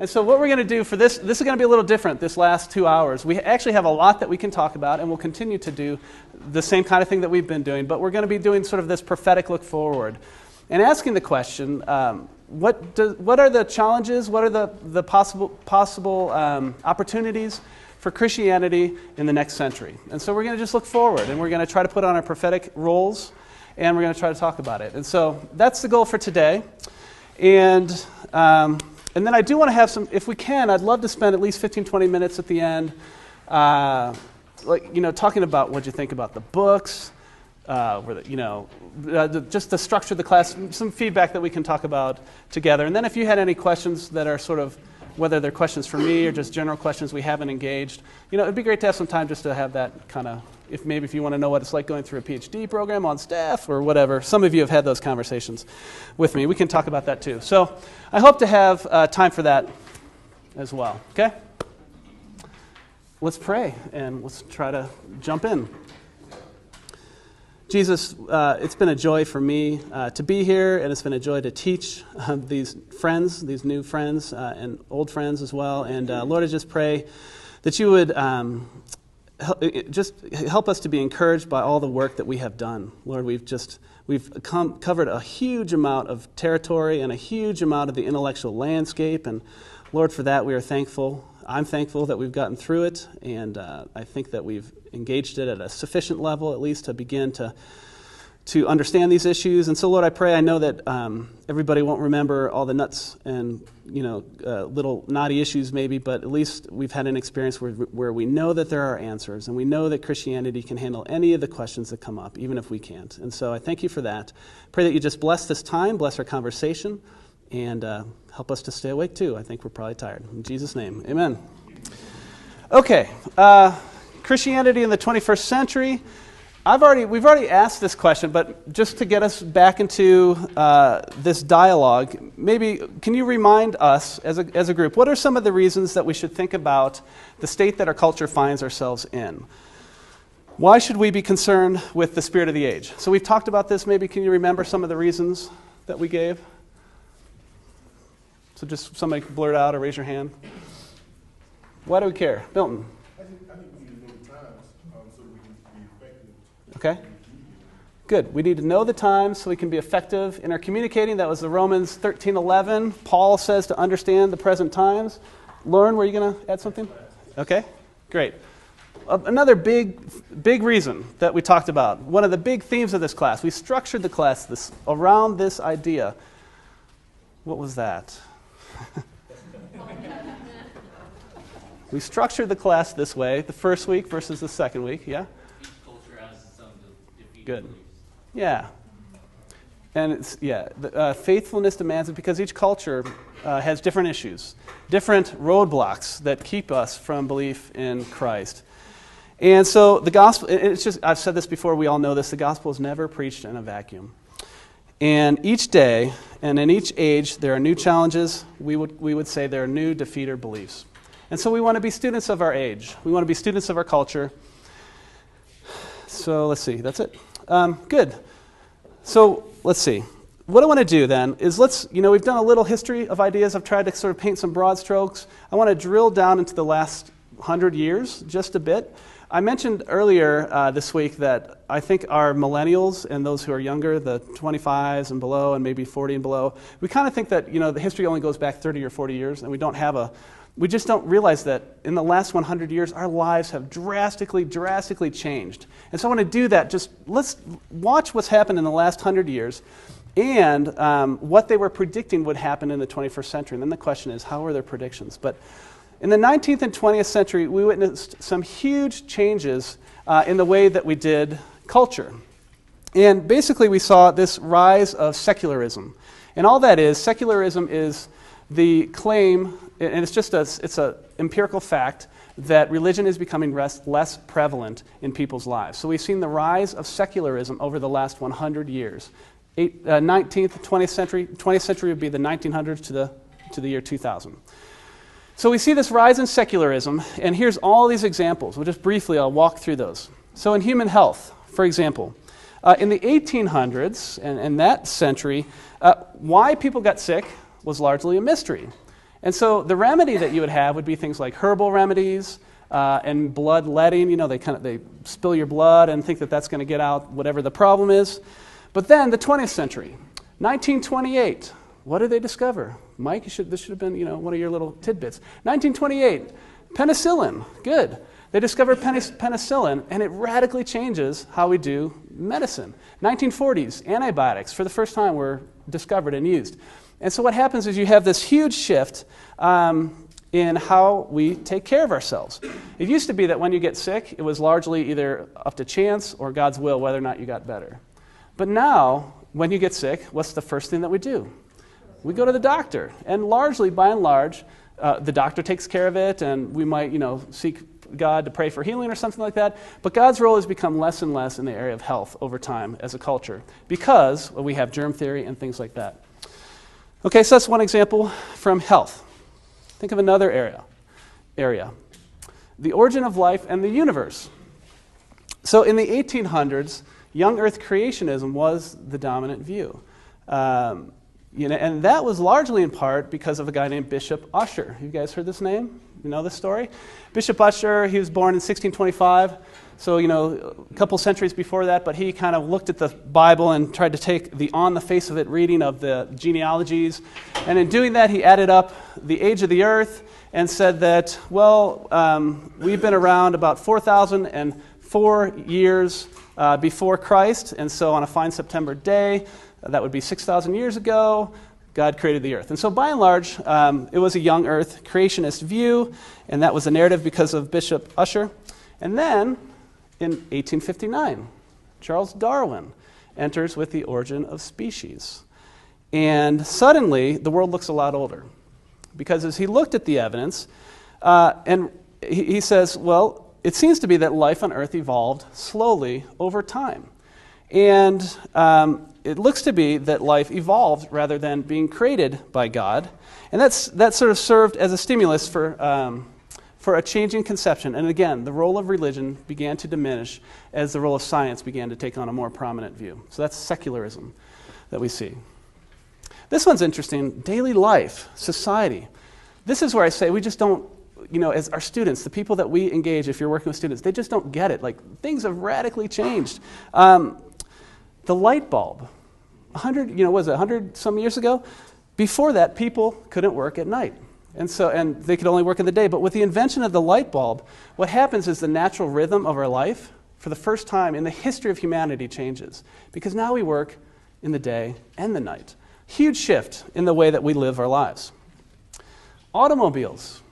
And so what we're going to do for this is going to be a little different this last 2 hours. We actually have a lot that we can talk about, and we'll continue to do the same kind of thing that we've been doing, but we're going to be doing sort of this prophetic look forward and asking the question, what are the challenges, what are the possible opportunities for Christianity in the next century? And so we're going to just look forward, and we're going to try to put on our prophetic roles, and we're going to try to talk about it. And so that's the goal for today. And then I do want to have some, if we can, I'd love to spend at least 15, 20 minutes at the end, talking about what you think about the books, just the structure of the class, some feedback that we can talk about together. And then if you had any questions that are sort of, whether they're questions for me or just general questions we haven't engaged, it'd be great to have some time just to have that kind of, if you want to know what it's like going through a PhD program on staff or whatever. Some of you have had those conversations with me. We can talk about that too. So I hope to have time for that as well. Okay? Let's pray and let's try to jump in. Jesus, it's been a joy for me to be here, and it's been a joy to teach these friends, these new friends, and old friends as well. And Lord, I just pray that you would just help us to be encouraged by all the work that we have done. Lord, we've covered a huge amount of territory and a huge amount of the intellectual landscape, and Lord, for that we are thankful. I'm thankful that we've gotten through it, and I think that we've engaged it at a sufficient level, at least to begin to understand these issues. And so, Lord, I pray, I know that everybody won't remember all the nuts and little knotty issues maybe, but at least we've had an experience where we know that there are answers, and we know that Christianity can handle any of the questions that come up, even if we can't. And so I thank you for that. Pray that you just bless this time, bless our conversation, and help us to stay awake too. I think we're probably tired. In Jesus' name, amen. Okay, Christianity in the 21st century. We've already asked this question, but just to get us back into this dialogue, maybe can you remind us as a group, what are some of the reasons that we should think about the state that our culture finds ourselves in? Why should we be concerned with the spirit of the age? So we've talked about this. Maybe can you remember some of the reasons that we gave? So just somebody blurt out or raise your hand. Why do we care? Milton. I think we need to know the times so we can be effective. Okay. Good. We need to know the times so we can be effective in our communicating. That was the Romans 13:11. Paul says to understand the present times. Lauren, were you going to add something? Okay. Great. Another big reason that we talked about, one of the big themes of this class, we structured the class around this idea. What was that? We structured the class this way, the first week versus the second week, yeah? Each culture has some defeated Good. beliefs. Yeah. And faithfulness demands it because each culture has different issues, different roadblocks that keep us from belief in Christ. And so the gospel, it's just, I've said this before, we all know this, the gospel is never preached in a vacuum. And each day, and in each age, there are new challenges. We would say there are new defeater beliefs. And so we want to be students of our age. We want to be students of our culture. So let's see, that's it. Good. So let's see. What I want to do then is we've done a little history of ideas. I've tried to sort of paint some broad strokes. I want to drill down into the last 100 years just a bit. I mentioned earlier this week that I think our millennials and those who are younger, the 25s and below and maybe 40 and below, we kind of think that the history only goes back 30 or 40 years, and we just don't realize that in the last 100 years our lives have drastically changed. And so I want to do that. Just let's watch what's happened in the last 100 years and what they were predicting would happen in the 21st century. And then the question is, how are their predictions? But in the 19th and 20th century, we witnessed some huge changes in the way that we did culture. And basically we saw this rise of secularism. And all that is, secularism is the claim, and it's an empirical fact, that religion is becoming less prevalent in people's lives. So we've seen the rise of secularism over the last 100 years. 19th, 20th century. 20th century would be the 1900s to the year 2000. So we see this rise in secularism, and here's all these examples. I'll walk through those. So in human health, for example, in the 1800s and that century, why people got sick was largely a mystery. And so the remedy that you would have would be things like herbal remedies and bloodletting. They spill your blood and think that that's going to get out whatever the problem is. But then the 20th century, 1928, what did they discover? Mike, this should have been one of your little tidbits. 1928, penicillin, good. They discovered penicillin, and it radically changes how we do medicine. 1940s, antibiotics, for the first time, were discovered and used. And so what happens is you have this huge shift in how we take care of ourselves. It used to be that when you get sick, it was largely either up to chance or God's will whether or not you got better. But now, when you get sick, what's the first thing that we do? We go to the doctor. And largely, by and large, the doctor takes care of it, and we might, seek God to pray for healing or something like that. But God's role has become less and less in the area of health over time as a culture because we have germ theory and things like that. Okay, so that's one example from health. Think of another area. The origin of life and the universe. So in the 1800s, young earth creationism was the dominant view. And that was largely in part because of a guy named Bishop Ussher. You guys heard this name? You know this story? Bishop Ussher, he was born in 1625. So, a couple centuries before that, but he kind of looked at the Bible and tried to take the on-the-face-of-it reading of the genealogies. And in doing that, he added up the age of the earth and said that, we've been around about 4,004 years before Christ. And so on a fine September day, that would be 6,000 years ago, God created the earth. And so by and large, it was a young earth creationist view, and that was the narrative because of Bishop Ussher. And then, in 1859, Charles Darwin enters with the origin of species. And suddenly, the world looks a lot older. Because as he looked at the evidence, and he says, it seems to be that life on Earth evolved slowly over time. And it looks to be that life evolved rather than being created by God. And that sort of served as a stimulus for a changing conception. And again, the role of religion began to diminish as the role of science began to take on a more prominent view. So that's secularism that we see. This one's interesting. Daily life, society. This is where I say we just don't, as our students, the people that we engage, if you're working with students, they just don't get it. Things have radically changed. The light bulb, 100 some years ago? Before that, people couldn't work at night. And they could only work in the day. But with the invention of the light bulb, what happens is the natural rhythm of our life, for the first time in the history of humanity, changes. Because now we work in the day and the night. Huge shift in the way that we live our lives. Automobiles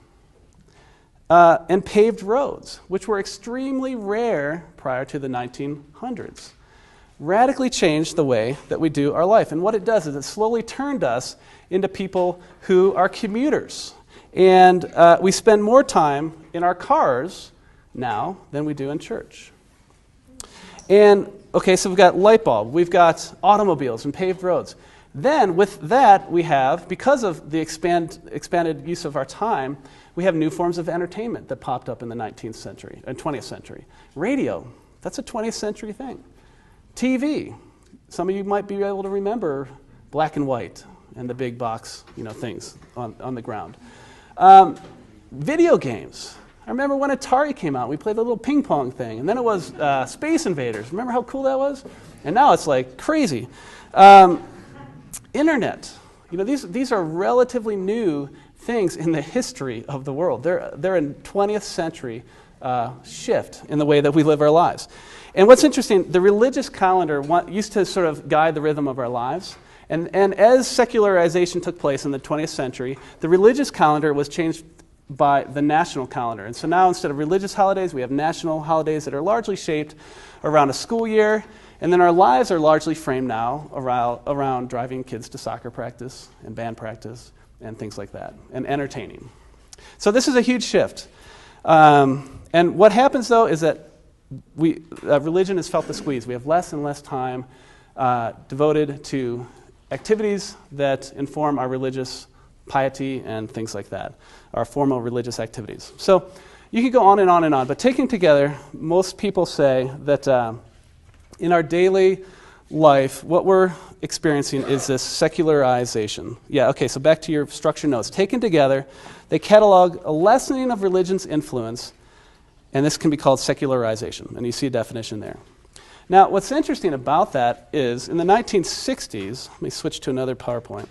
and paved roads, which were extremely rare prior to the 1900s, radically changed the way that we do our life. And what it does is it slowly turned us into people who are commuters. And we spend more time in our cars now than we do in church. And, so we've got light bulb, we've got automobiles and paved roads. Then with that we have, because of the expanded use of our time, we have new forms of entertainment that popped up in the 19th century and 20th century. Radio, that's a 20th century thing. TV, some of you might be able to remember black and white and the big box, things on the ground. Video games. I remember when Atari came out, we played the little ping pong thing, and then it was Space Invaders. Remember how cool that was? And now it's like crazy. Internet. These are relatively new things in the history of the world. They're a 20th century shift in the way that we live our lives. And what's interesting, the religious calendar used to sort of guide the rhythm of our lives. And as secularization took place in the 20th century, the religious calendar was changed by the national calendar. And so now instead of religious holidays, we have national holidays that are largely shaped around a school year. And then our lives are largely framed now around driving kids to soccer practice and band practice and things like that, and entertaining. So this is a huge shift. And what happens, though, is that religion has felt the squeeze. We have less and less time devoted to activities that inform our religious piety and things like that, our formal religious activities. So you could go on and on and on, but taken together, most people say that in our daily life, what we're experiencing is this secularization. Yeah, okay, so back to your structure notes. Taken together, they catalog a lessening of religion's influence, and this can be called secularization, and you see a definition there. Now, what's interesting about that is in the 1960s, let me switch to another PowerPoint.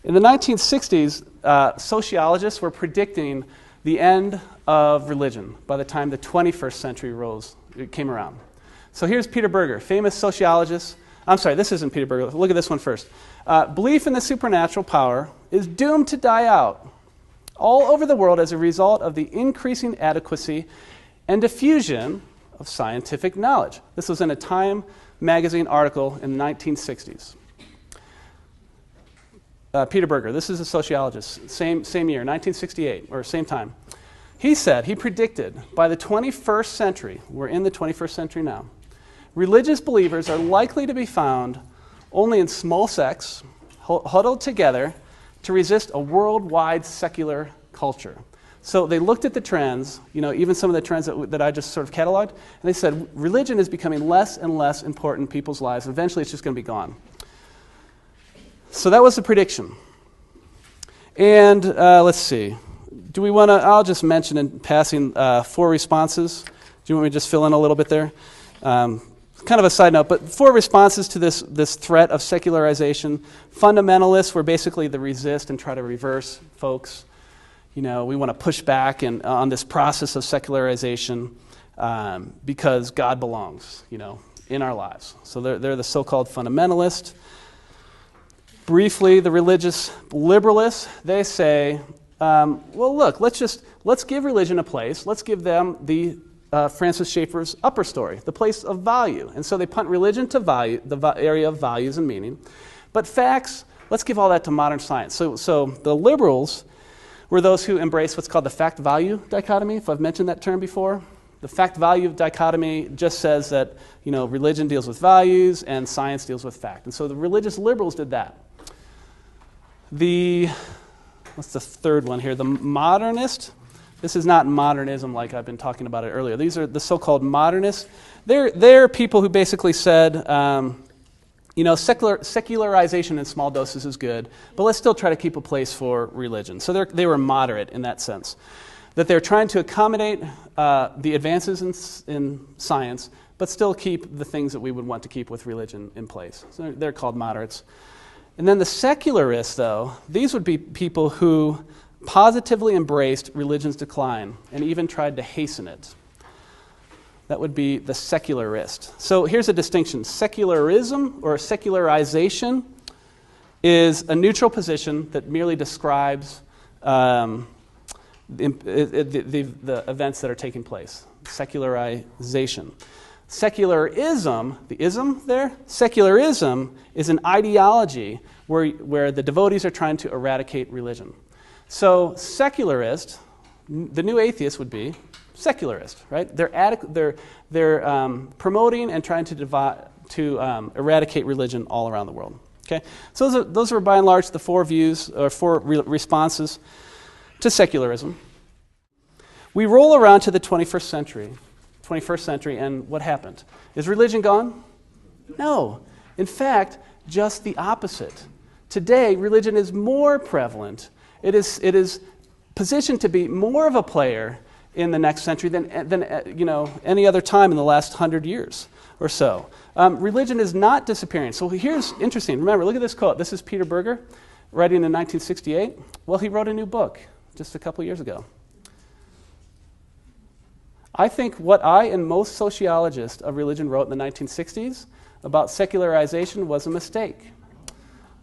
In the 1960s, sociologists were predicting the end of religion by the time the 21st century came around. So here's Peter Berger, famous sociologist. I'm sorry, this isn't Peter Berger. Look at this one first. Belief in the supernatural power is doomed to die out all over the world as a result of the increasing adequacy and diffusion of scientific knowledge. This was in a Time magazine article in the 1960s. Peter Berger, this is a sociologist, same year, 1968, or same time. He predicted by the 21st century, we're in the 21st century now, religious believers are likely to be found only in small sects, huddled together to resist a worldwide secular culture. So they looked at the trends, even some of the trends that I just sort of cataloged, and they said religion is becoming less and less important in people's lives. Eventually it's just going to be gone. So that was the prediction. And let's see. Do we want to, I'll just mention in passing 4 responses. Do you want me to just fill in a little bit there? Kind of a side note, but 4 responses to this threat of secularization. Fundamentalists were basically the resist and try to reverse folks. We want to push back on this process of secularization because God belongs, in our lives. So they're the so-called fundamentalist. Briefly, the religious liberalists, they say, well, look, let's give religion a place. Let's give them the Francis Schaeffer's upper story, the place of value. And so they punt religion to value, the area of values and meaning. But facts, let's give all that to modern science. So the liberals were those who embraced what's called the fact-value dichotomy, if I've mentioned that term before. The fact-value dichotomy just says that, religion deals with values and science deals with fact. And so the religious liberals did that. What's the third one here? The modernist. This is not modernism like I've been talking about it earlier. These are the so-called modernists. They're people who basically said, secularization in small doses is good, but let's still try to keep a place for religion. So they were moderate in that sense, that they're trying to accommodate the advances in science, but still keep the things that we would want to keep with religion in place. So they're called moderates. And then the secularists, though, these would be people who positively embraced religion's decline and even tried to hasten it. That would be the secularist. So here's a distinction. Secularism or secularization is a neutral position that merely describes the events that are taking place. Secularization. Secularism, the ism there, secularism is an ideology where the devotees are trying to eradicate religion. So secularist, the new atheist would be secularist, right? They're promoting and trying to eradicate religion all around the world. Okay, so those are by and large the 4 views or 4 responses to secularism. We roll around to the 21st century, and what happened? Is religion gone? No. In fact, just the opposite. Today, religion is more prevalent. It is positioned to be more of a player in the next century than any other time in the last 100 years or so. Religion is not disappearing. So here's interesting. Remember, look at this quote. This is Peter Berger, writing in 1968. Well, he wrote a new book just a couple years ago. I think what I and most sociologists of religion wrote in the 1960s about secularization was a mistake.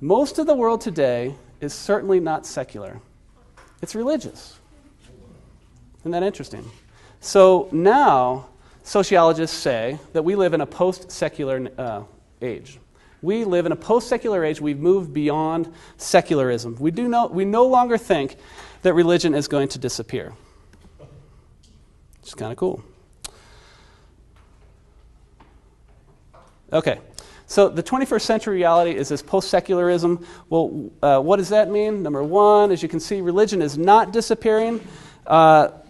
Most of the world today is certainly not secular. It's religious. Isn't that interesting? So now sociologists say that we live in a post-secular age. We live in a post-secular age. We've moved beyond secularism. We no longer think that religion is going to disappear. It's kind of cool. Okay, so the 21st century reality is this post-secularism. Well, what does that mean? Number one, as you can see, religion is not disappearing.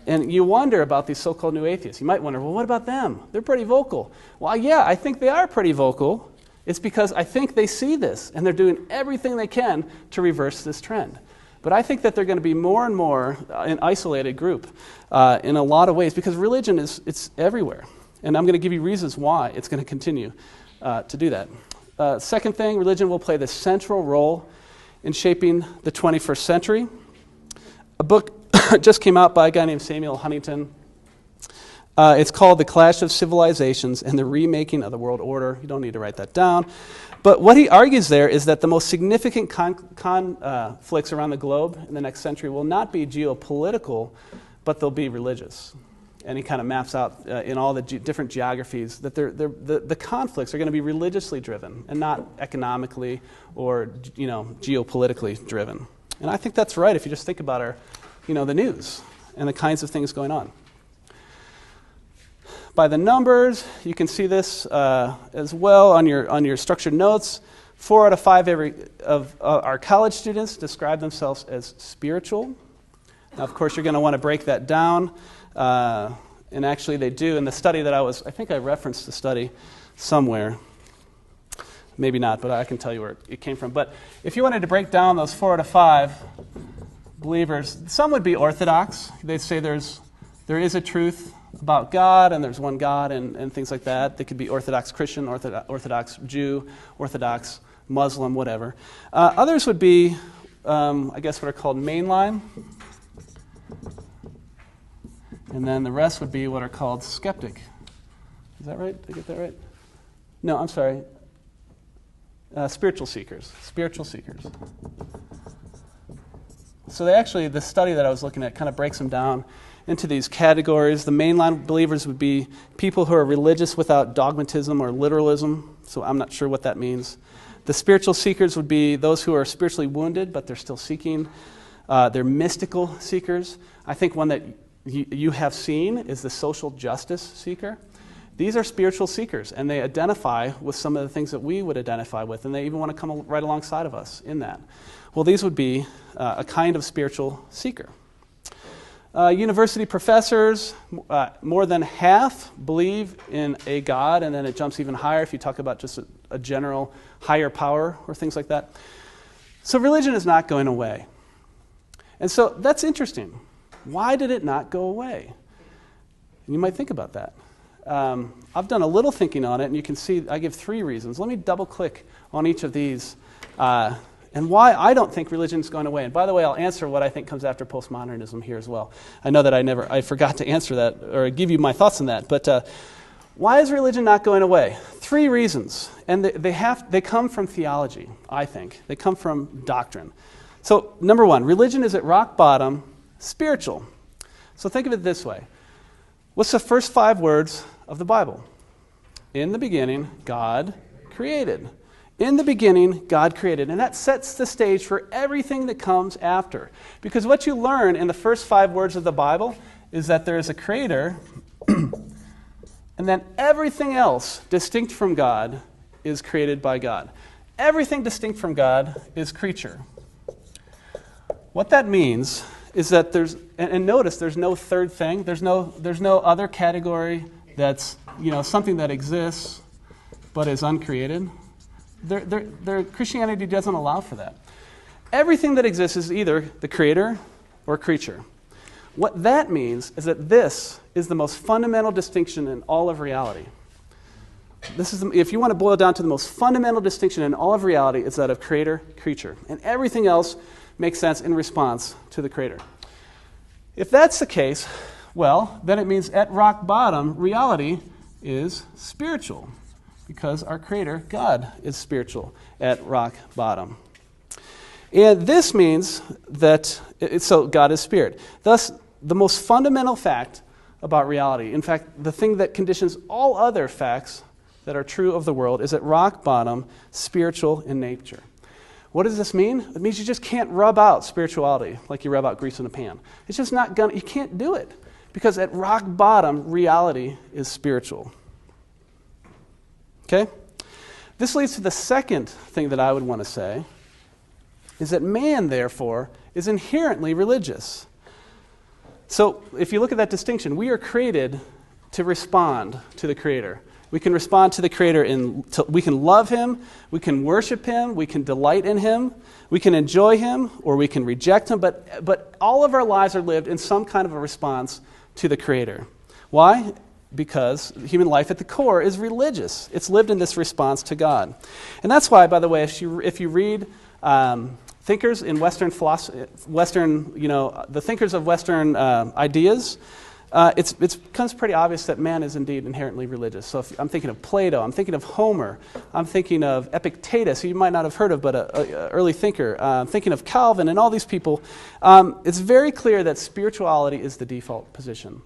And you wonder about these so-called new atheists. You might wonder, well, what about them? They're pretty vocal. Well, yeah, I think they are pretty vocal. It's because I think they see this, and they're doing everything they can to reverse this trend. But I think that they're going to be more and more an isolated group in a lot of ways, because religion it's everywhere. And I'm going to give you reasons why it's going to continue to do that. Second thing, religion will play the central role in shaping the 21st century. A book just came out by a guy named Samuel Huntington. It's called The Clash of Civilizations and the Remaking of the World Order. You don't need to write that down. But what he argues there is that the most significant conflicts around the globe in the next century will not be geopolitical, but they'll be religious. And he kind of maps out in all the different geographies that the conflicts are going to be religiously driven and not economically or geopolitically driven. And I think that's right if you just think about the news and the kinds of things going on. By the numbers, you can see this as well on your structured notes. 4 out of 5 of our college students describe themselves as spiritual. Now, of course, you're going to want to break that down, and actually they do. In the study that I think I referenced the study somewhere. Maybe not, but I can tell you where it came from. But if you wanted to break down those 4 out of 5 believers, some would be orthodox. They'd say there is a truth about God, and there's one God, and things like that. They could be Orthodox Christian, Orthodox Jew, Orthodox Muslim, whatever. Others would be, I guess, what are called mainline. And then the rest would be what are called skeptic. Is that right? Did I get that right? No, I'm sorry. Spiritual seekers. Spiritual seekers. So the study that I was looking at kind of breaks them down into these categories. The mainline believers would be people who are religious without dogmatism or literalism, so I'm not sure what that means. The spiritual seekers would be those who are spiritually wounded, but they're still seeking. They're mystical seekers. I think one that you have seen is the social justice seeker. These are spiritual seekers, and they identify with some of the things that we would identify with, and they even want to come right alongside of us in that. Well, these would be a kind of spiritual seeker. University professors, more than half believe in a God, and then it jumps even higher if you talk about just a general higher power or things like that. So religion is not going away. And so that's interesting. Why did it not go away? And you might think about that. I've done a little thinking on it, and you can see I give 3 reasons. Let me double-click on each of these and why I don't think religion is going away. And by the way, I'll answer what I think comes after postmodernism here as well. I know that I forgot to answer that or give you my thoughts on that. But why is religion not going away? 3 reasons, and they come from theology. I think they come from doctrine. So number 1, religion is at rock bottom spiritual. So think of it this way. What's the first 5 words of the Bible? In the beginning, God created. In the beginning, God created. And that sets the stage for everything that comes after. Because what you learn in the first 5 words of the Bible is that there is a creator, and then everything else distinct from God is created by God. Everything distinct from God is creature. What that means is that and notice there's no third thing. There's no other category that's something that exists but is uncreated. Christianity doesn't allow for that. Everything that exists is either the creator or creature. What that means is that this is the most fundamental distinction in all of reality. If you want to boil it down to the most fundamental distinction in all of reality, it's that of creator-creature. And everything else makes sense in response to the creator. If that's the case, well, then it means at rock bottom, reality is spiritual, because our creator, God, is spiritual at rock bottom. And this means that, so God is spirit. Thus, the most fundamental fact about reality, in fact, the thing that conditions all other facts that are true of the world, is at rock bottom, spiritual in nature. What does this mean? It means you just can't rub out spirituality like you rub out grease in a pan. It's just not you can't do it, because at rock bottom, reality is spiritual. Okay? This leads to the second thing that I would want to say, is that man, therefore, is inherently religious. So if you look at that distinction, we are created to respond to the Creator. We can respond to the Creator we can love Him, we can worship Him, we can delight in Him, we can enjoy Him, or we can reject Him, but all of our lives are lived in some kind of a response to the Creator. Why? Because human life at the core is religious. It's lived in this response to God. And that's why, by the way, if you read thinkers in Western philosophy, the thinkers of Western ideas, it becomes pretty obvious that man is indeed inherently religious. So if I'm thinking of Plato, I'm thinking of Homer, I'm thinking of Epictetus, who you might not have heard of, but an early thinker. I'm thinking of Calvin and all these people. It's very clear that spirituality is the default position.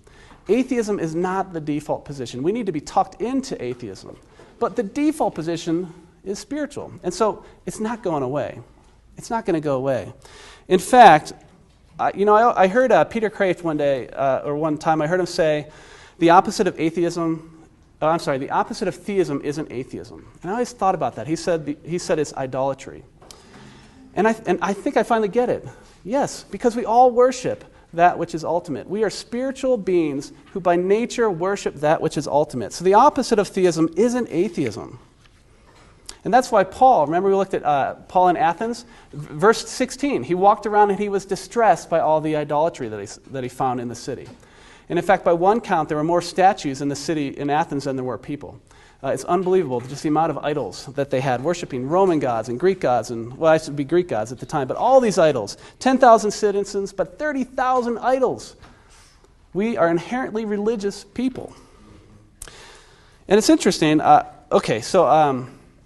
Atheism is not the default position. We need to be talked into atheism. But the default position is spiritual. And so it's not going away. It's not going to go away. In fact, I heard Peter Kraft one time, I heard him say, the opposite of theism isn't atheism. And I always thought about that. He said it's idolatry. And I think I finally get it. Yes, because we all worship that which is ultimate. We are spiritual beings who by nature worship that which is ultimate. So the opposite of theism isn't atheism. And that's why Paul, remember we looked at Paul in Athens? Verse 16, he walked around and he was distressed by all the idolatry that he found in the city. And in fact, by one count, there were more statues in the city in Athens than there were people. It's unbelievable, just the amount of idols that they had, worshiping Roman gods and Greek gods, I should be Greek gods at the time, but all these idols. 10,000 citizens, but 30,000 idols. We are inherently religious people. And it's interesting,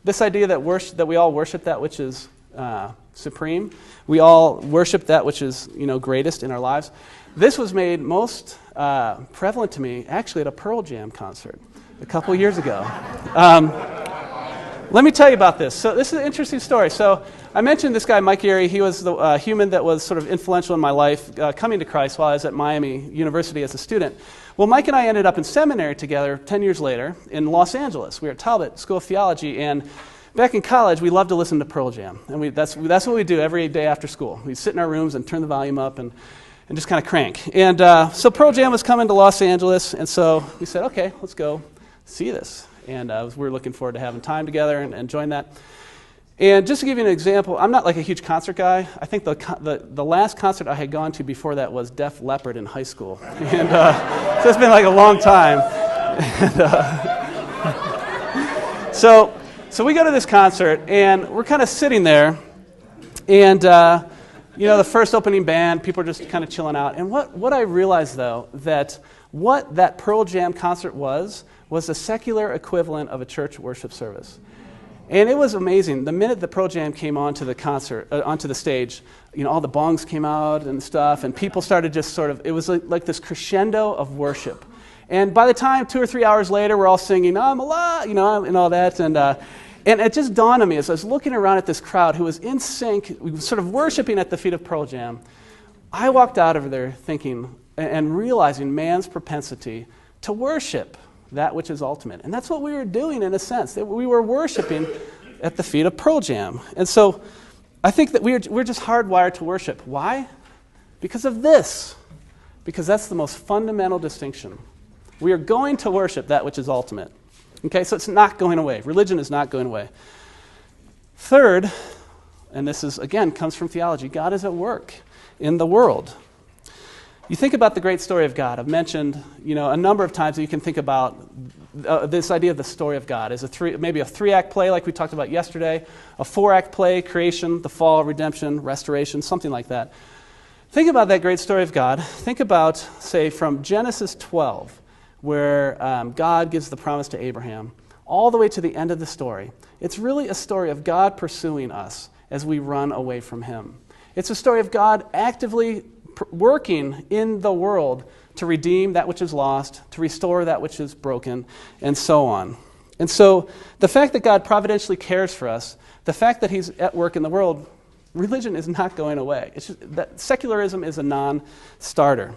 this idea that we all worship that which is supreme, we all worship that which is greatest in our lives. This was made most prevalent to me actually at a Pearl Jam concert a couple years ago. Let me tell you about this. So this is an interesting story. So I mentioned this guy, Mike Erie. He was the human that was sort of influential in my life, coming to Christ while I was at Miami University as a student. Well, Mike and I ended up in seminary together 10 years later in Los Angeles. We were at Talbot School of Theology, and back in college, we loved to listen to Pearl Jam. And that's what we do every day after school. We'd sit in our rooms and turn the volume up and just kind of crank. And so Pearl Jam was coming to Los Angeles, and so we said, okay, let's go see this. And we were looking forward to having time together and enjoying that. And just to give you an example, I'm not like a huge concert guy. I think the last concert I had gone to before that was Def Leppard in high school. And so it's been like a long time. So we go to this concert, and we're kind of sitting there, and the first opening band, people are just kind of chilling out. And what I realized, though, that what that Pearl Jam concert was the secular equivalent of a church worship service. And it was amazing. The minute the Pearl Jam came onto the stage, all the bongs came out and stuff, and people started just it was like this crescendo of worship. And by the time 2 or 3 hours later, we're all singing, I'm alive, and all that. And it just dawned on me as I was looking around at this crowd who was in sync, sort of worshiping at the feet of Pearl Jam. I walked out of there thinking and realizing man's propensity to worship that which is ultimate. And that's what we were doing in a sense. We were worshiping at the feet of Pearl Jam. And so I think that we're just hardwired to worship. Why? Because of this. Because that's the most fundamental distinction. We are going to worship that which is ultimate. Okay, so it's not going away. Religion is not going away. Third, and this is, again, comes from theology, God is at work in the world. You think about the great story of God. I've mentioned, a number of times that you can think about this idea of the story of God as maybe a 3-act play like we talked about yesterday, a 4-act play, creation, the fall, redemption, restoration, something like that. Think about that great story of God. Think about, say, from Genesis 12, where God gives the promise to Abraham, all the way to the end of the story. It's really a story of God pursuing us as we run away from Him. It's a story of God actively working in the world to redeem that which is lost, to restore that which is broken, and so on. And so the fact that God providentially cares for us, the fact that He's at work in the world, religion is not going away. It's just that secularism is a non-starter.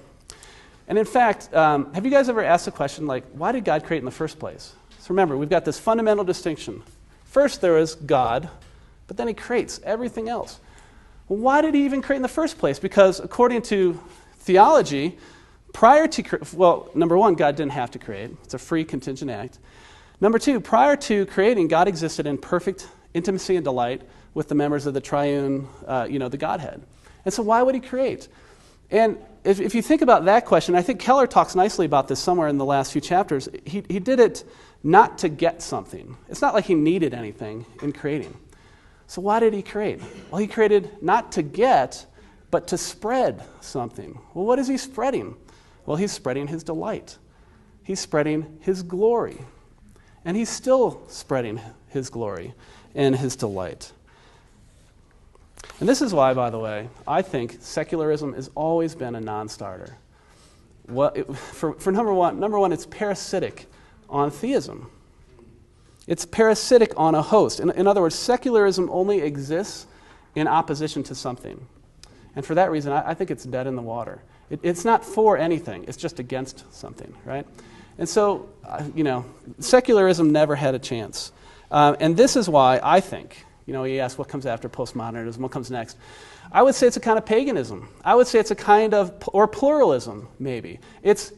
And in fact, have you guys ever asked the question, like, why did God create in the first place? So remember, we've got this fundamental distinction. First there is God, but then He creates everything else. Well, why did He even create in the first place? Because according to theology, number one, God didn't have to create. It's a free contingent act. Number two, prior to creating, God existed in perfect intimacy and delight with the members of the triune, the Godhead. And so why would he create? And if you think about that question, I think Keller talks nicely about this somewhere in the last few chapters. He did it not to get something. It's not like he needed anything in creating. So why did he create? Well, he created not to get, but to spread something. Well, what is he spreading? Well, he's spreading his delight. He's spreading his glory. And he's still spreading his glory and his delight. And this is why, by the way, I think secularism has always been a non-starter. For number one, it's parasitic on theism. It's parasitic on a host. In other words, secularism only exists in opposition to something. And for that reason, I think it's dead in the water. It's not for anything. It's just against something, right? And so, secularism never had a chance. And this is why I think, he asked what comes after postmodernism, what comes next. I would say it's a kind of paganism. I would say it's a kind of, or pluralism, maybe. It's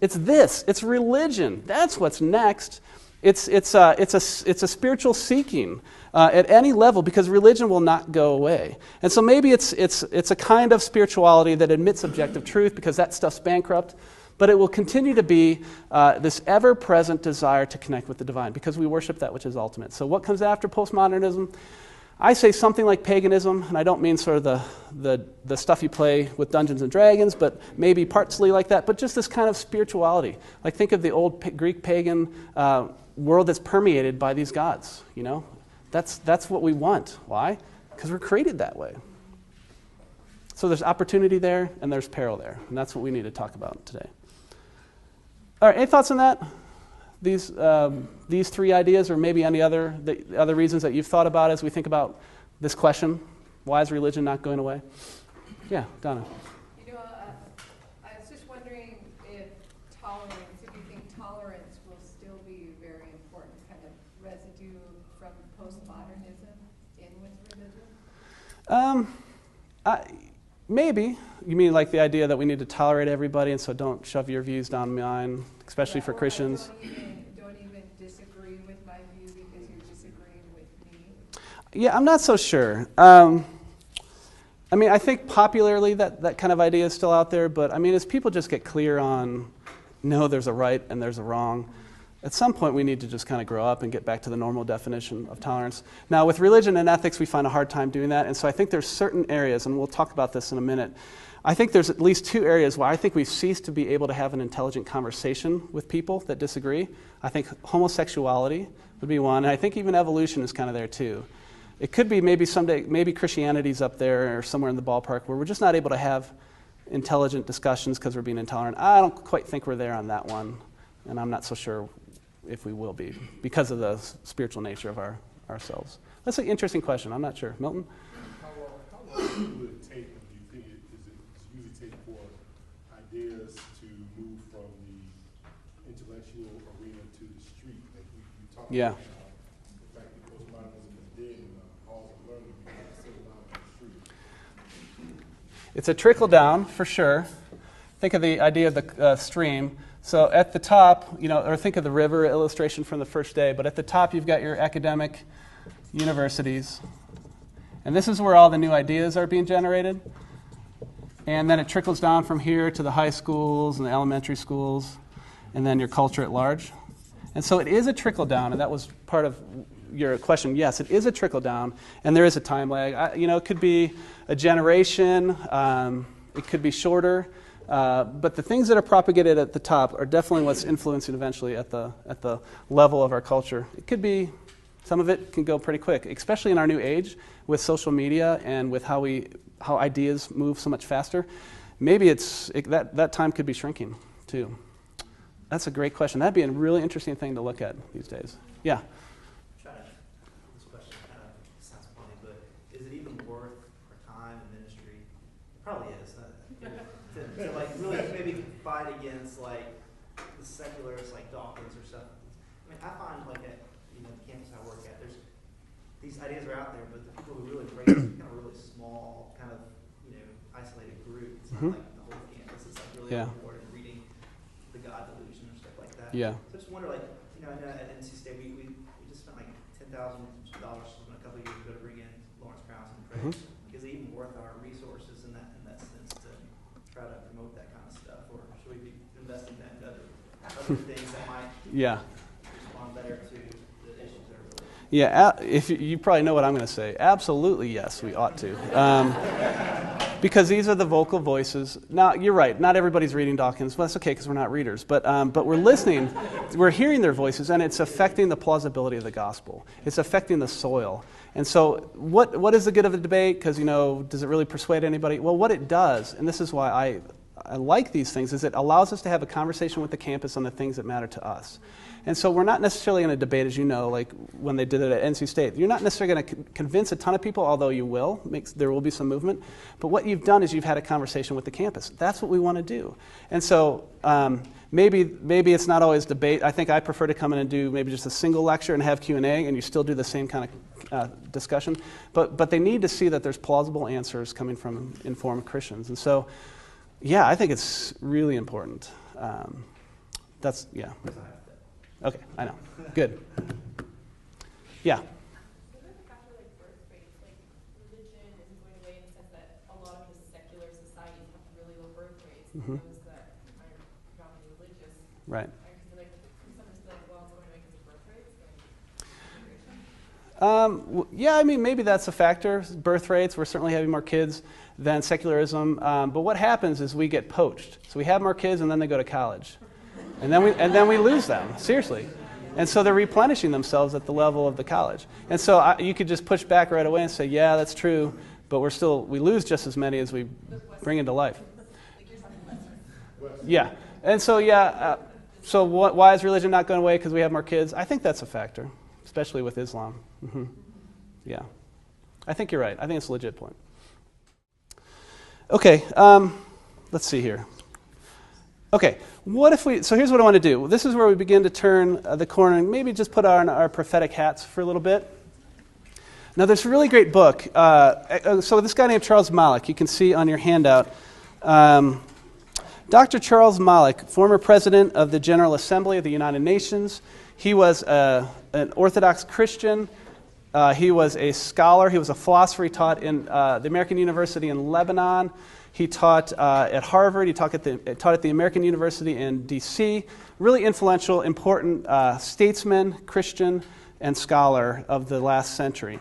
religion. That's what's next. It's a spiritual seeking at any level, because religion will not go away. And so maybe it's a kind of spirituality that admits objective truth, because that stuff's bankrupt, but it will continue to be this ever-present desire to connect with the divine, because we worship that which is ultimate. So what comes after postmodernism? I say something like paganism, and I don't mean sort of the stuff you play with Dungeons and Dragons, but maybe partly like that, but just this kind of spirituality. Like, think of the old Greek pagan world that's permeated by these gods, That's what we want. Why? Because we're created that way. So there's opportunity there, and there's peril there, and that's what we need to talk about today. All right, any thoughts on that? These three ideas, or maybe any other reasons that you've thought about as we think about this question: why is religion not going away? Yeah, Donna. I was just wondering if you think tolerance will still be a very important kind of residue from postmodernism in with religion? Maybe. You mean like the idea that we need to tolerate everybody, and so don't shove your views down mine, especially for Christians? Don't even disagree with my view because you're disagreeing with me? Yeah, I'm not so sure. I think popularly that kind of idea is still out there, but as people just get clear on, no, there's a right and there's a wrong, at some point we need to just kind of grow up and get back to the normal definition of tolerance. Now, with religion and ethics, we find a hard time doing that, and so I think there's certain areas, and we'll talk about this in a minute. I think there's at least two areas where I think we've ceased to be able to have an intelligent conversation with people that disagree. I think homosexuality would be one, and I think even evolution is kind of there too. It could be maybe someday, maybe Christianity's up there or somewhere in the ballpark where we're just not able to have intelligent discussions because we're being intolerant. I don't quite think we're there on that one, and I'm not so sure if we will be because of the spiritual nature of ourselves. That's an interesting question. I'm not sure. Milton? How long would it take, do you think does it usually take for ideas to move from the intellectual arena to the street? Like you talked Yeah. about the fact that postmodernism is dead and halls of learning are still out on the street. It's a trickle down for sure. Think of the idea of the stream. So at the top, or think of the river illustration from the first day, but at the top you've got your academic universities. And this is where all the new ideas are being generated. And then it trickles down from here to the high schools and the elementary schools, and then your culture at large. And so it is a trickle down, and that was part of your question. Yes, it is a trickle down, and there is a time lag. It could be a generation, it could be shorter. But the things that are propagated at the top are definitely what's influencing eventually at the level of our culture. It could be, some of it can go pretty quick, especially in our new age with social media and with how ideas move so much faster. Maybe that time could be shrinking too. That's a great question. That'd be a really interesting thing to look at these days. Yeah. This question kind of sounds funny, but is it even worth our time and ministry? It probably is. To really maybe fight against the secularists like Dawkins or stuff. I find at the campus I work at, these ideas are out there, but the people who really break it are kind of really small, kind of isolated group. It's not like the whole campus. It's really important reading Yeah. So I just wonder, like, I know at NC State we just spent like $10,000 a couple of years ago to bring in Lawrence Krause and Craig. Is it even worth our resources in that sense to try to promote that kind of stuff, or should we be investing that in other things that might respond better to the issues that are related? Yeah, if you probably know what I'm going to say. Absolutely, yes, we ought to. Because these are the vocal voices. Now, you're right, not everybody's reading Dawkins. Well, that's okay because we're not readers. But we're listening, we're hearing their voices, and it's affecting the plausibility of the gospel. It's affecting the soil. And so what is the good of a debate? Because, does it really persuade anybody? Well, what it does, and this is why I like these things, is it allows us to have a conversation with the campus on the things that matter to us. And so we're not necessarily in a debate, as you know, like when they did it at NC State. You're not necessarily going to convince a ton of people, although you will. There will be some movement. But what you've done is you've had a conversation with the campus. That's what we want to do. And so maybe it's not always debate. I think I prefer to come in and do maybe just a single lecture and have Q&A, and you still do the same kind of discussion. But they need to see that there's plausible answers coming from informed Christians. And so, yeah, I think it's really important. Yeah. Okay, I know. Good. Yeah. What about the factor like birth rates? Like religion isn't going away in the sense that a lot of the secular societies have really low birth rates. Mm-hmm. Those that are predominantly religious. Right. Like some are still like, well, it's going away because of birth rates. Yeah, I mean, maybe that's a factor. Birth rates, we're certainly having more kids than secularism. But what happens is we get poached. So we have more kids and then they go to college. And then we lose them, seriously. And so they're replenishing themselves at the level of the college. And so you could just push back right away and say, yeah, that's true, but we lose just as many as we bring into life. Yeah. And so, why is religion not going away? Because we have more kids? I think that's a factor, especially with Islam. Mm-hmm. Yeah. I think you're right. I think it's a legit point. Okay, let's see here. Okay, so here's what I want to do. This is where we begin to turn the corner and maybe just put on our prophetic hats for a little bit. Now, there's a really great book. So this guy named Charles Malik, you can see on your handout. Dr. Charles Malik, former president of the General Assembly of the United Nations. He was an Orthodox Christian. He was a scholar. He was a philosopher. He taught in the American University in Lebanon. He taught at Harvard. He taught at the American University in D.C. Really influential, important statesman, Christian, and scholar of the last century.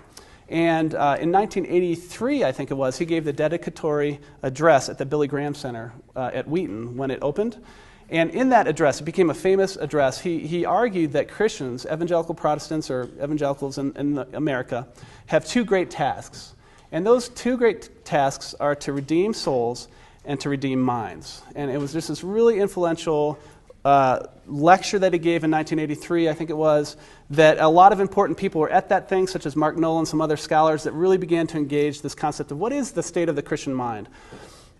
And in 1983, I think it was, he gave the dedicatory address at the Billy Graham Center at Wheaton when it opened. And in that address, it became a famous address. He argued that Christians, evangelical Protestants or evangelicals in America, have two great tasks. And those two great tasks are to redeem souls and to redeem minds. And it was just this really influential lecture that he gave in 1983, I think it was, that a lot of important people were at that thing, such as Mark Nolan and some other scholars, that really began to engage this concept of what is the state of the Christian mind.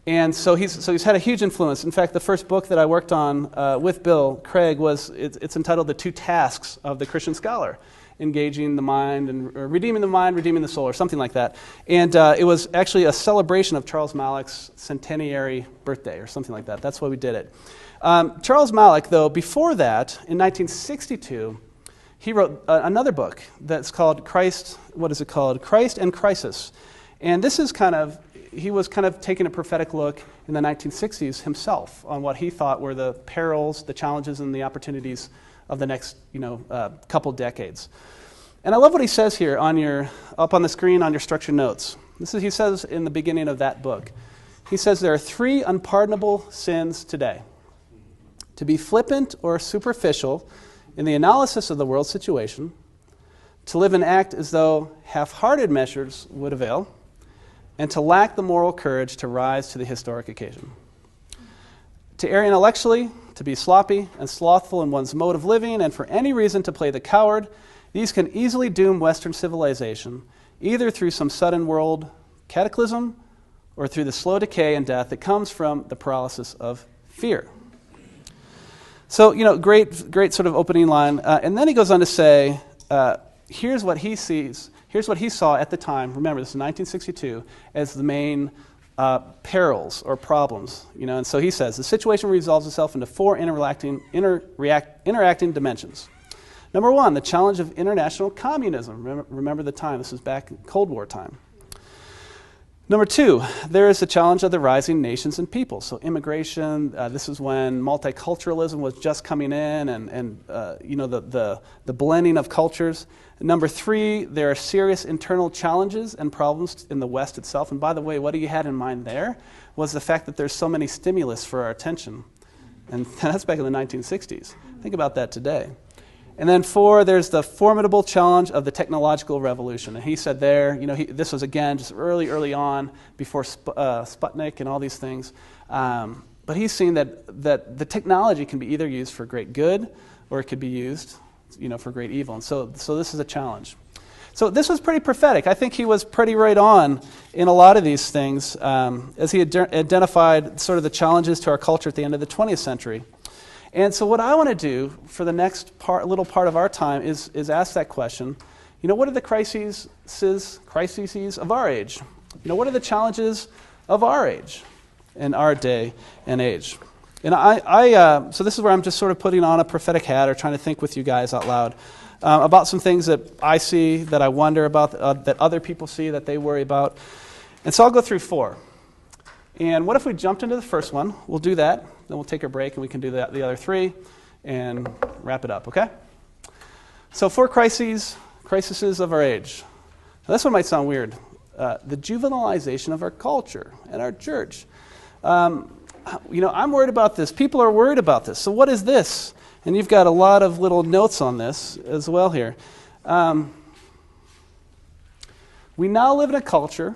And so he's had a huge influence. In fact, the first book that I worked on with Bill Craig it's entitled The Two Tasks of the Christian Scholar, engaging the mind and redeeming the soul, or something like that. And it was actually a celebration of Charles Malik's centenary birthday, or something like that. That's why we did it. Charles Malik, though, before that, in 1962, he wrote another book that's called Christ and Crisis. And this is he was kind of taking a prophetic look in the 1960s himself on what he thought were the perils, the challenges, and the opportunities of the next, couple decades. And I love what he says here up on the screen on your structured notes. He says in the beginning of that book, he says there are 3 unpardonable sins today: to be flippant or superficial in the analysis of the world situation, to live and act as though half-hearted measures would avail, and to lack the moral courage to rise to the historic occasion. To err intellectually, to be sloppy and slothful in one's mode of living, and for any reason to play the coward, these can easily doom Western civilization, either through some sudden world cataclysm or through the slow decay and death that comes from the paralysis of fear. So, great sort of opening line. And then he goes on to say, here's what he saw at the time, remember this is 1962, as the main perils or problems. And so he says, the situation resolves itself into four interacting dimensions. Number one, the challenge of international communism. Remember the time, this is back in Cold War time. Number two, there is the challenge of the rising nations and peoples. So immigration, this is when multiculturalism was just coming in and the blending of cultures. Number three, there are serious internal challenges and problems in the West itself. And by the way, what he had in mind there was the fact that there's so many stimulus for our attention. And that's back in the 1960s. Think about that today. And then four, there's the formidable challenge of the technological revolution. And he said there, this was again just early on, before Sputnik and all these things. But he's seen that the technology can be either used for great good or it could be used, for great evil. And so this is a challenge. So this was pretty prophetic. I think he was pretty right on in a lot of these things as he identified sort of the challenges to our culture at the end of the 20th century. And so what I want to do for the next little part of our time is ask that question, what are the crises of our age? What are the challenges of our age and our day and age? And so this is where I'm just sort of putting on a prophetic hat or trying to think with you guys out loud about some things that I see, that I wonder about, that other people see, that they worry about. And so I'll go through four. And what if we jumped into the first one? We'll do that. Then we'll take a break and we can do the other three and wrap it up, okay? So four crises of our age. Now, this one might sound weird. The juvenilization of our culture and our church. I'm worried about this. People are worried about this. So what is this? And you've got a lot of little notes on this as well here. We now live in a culture,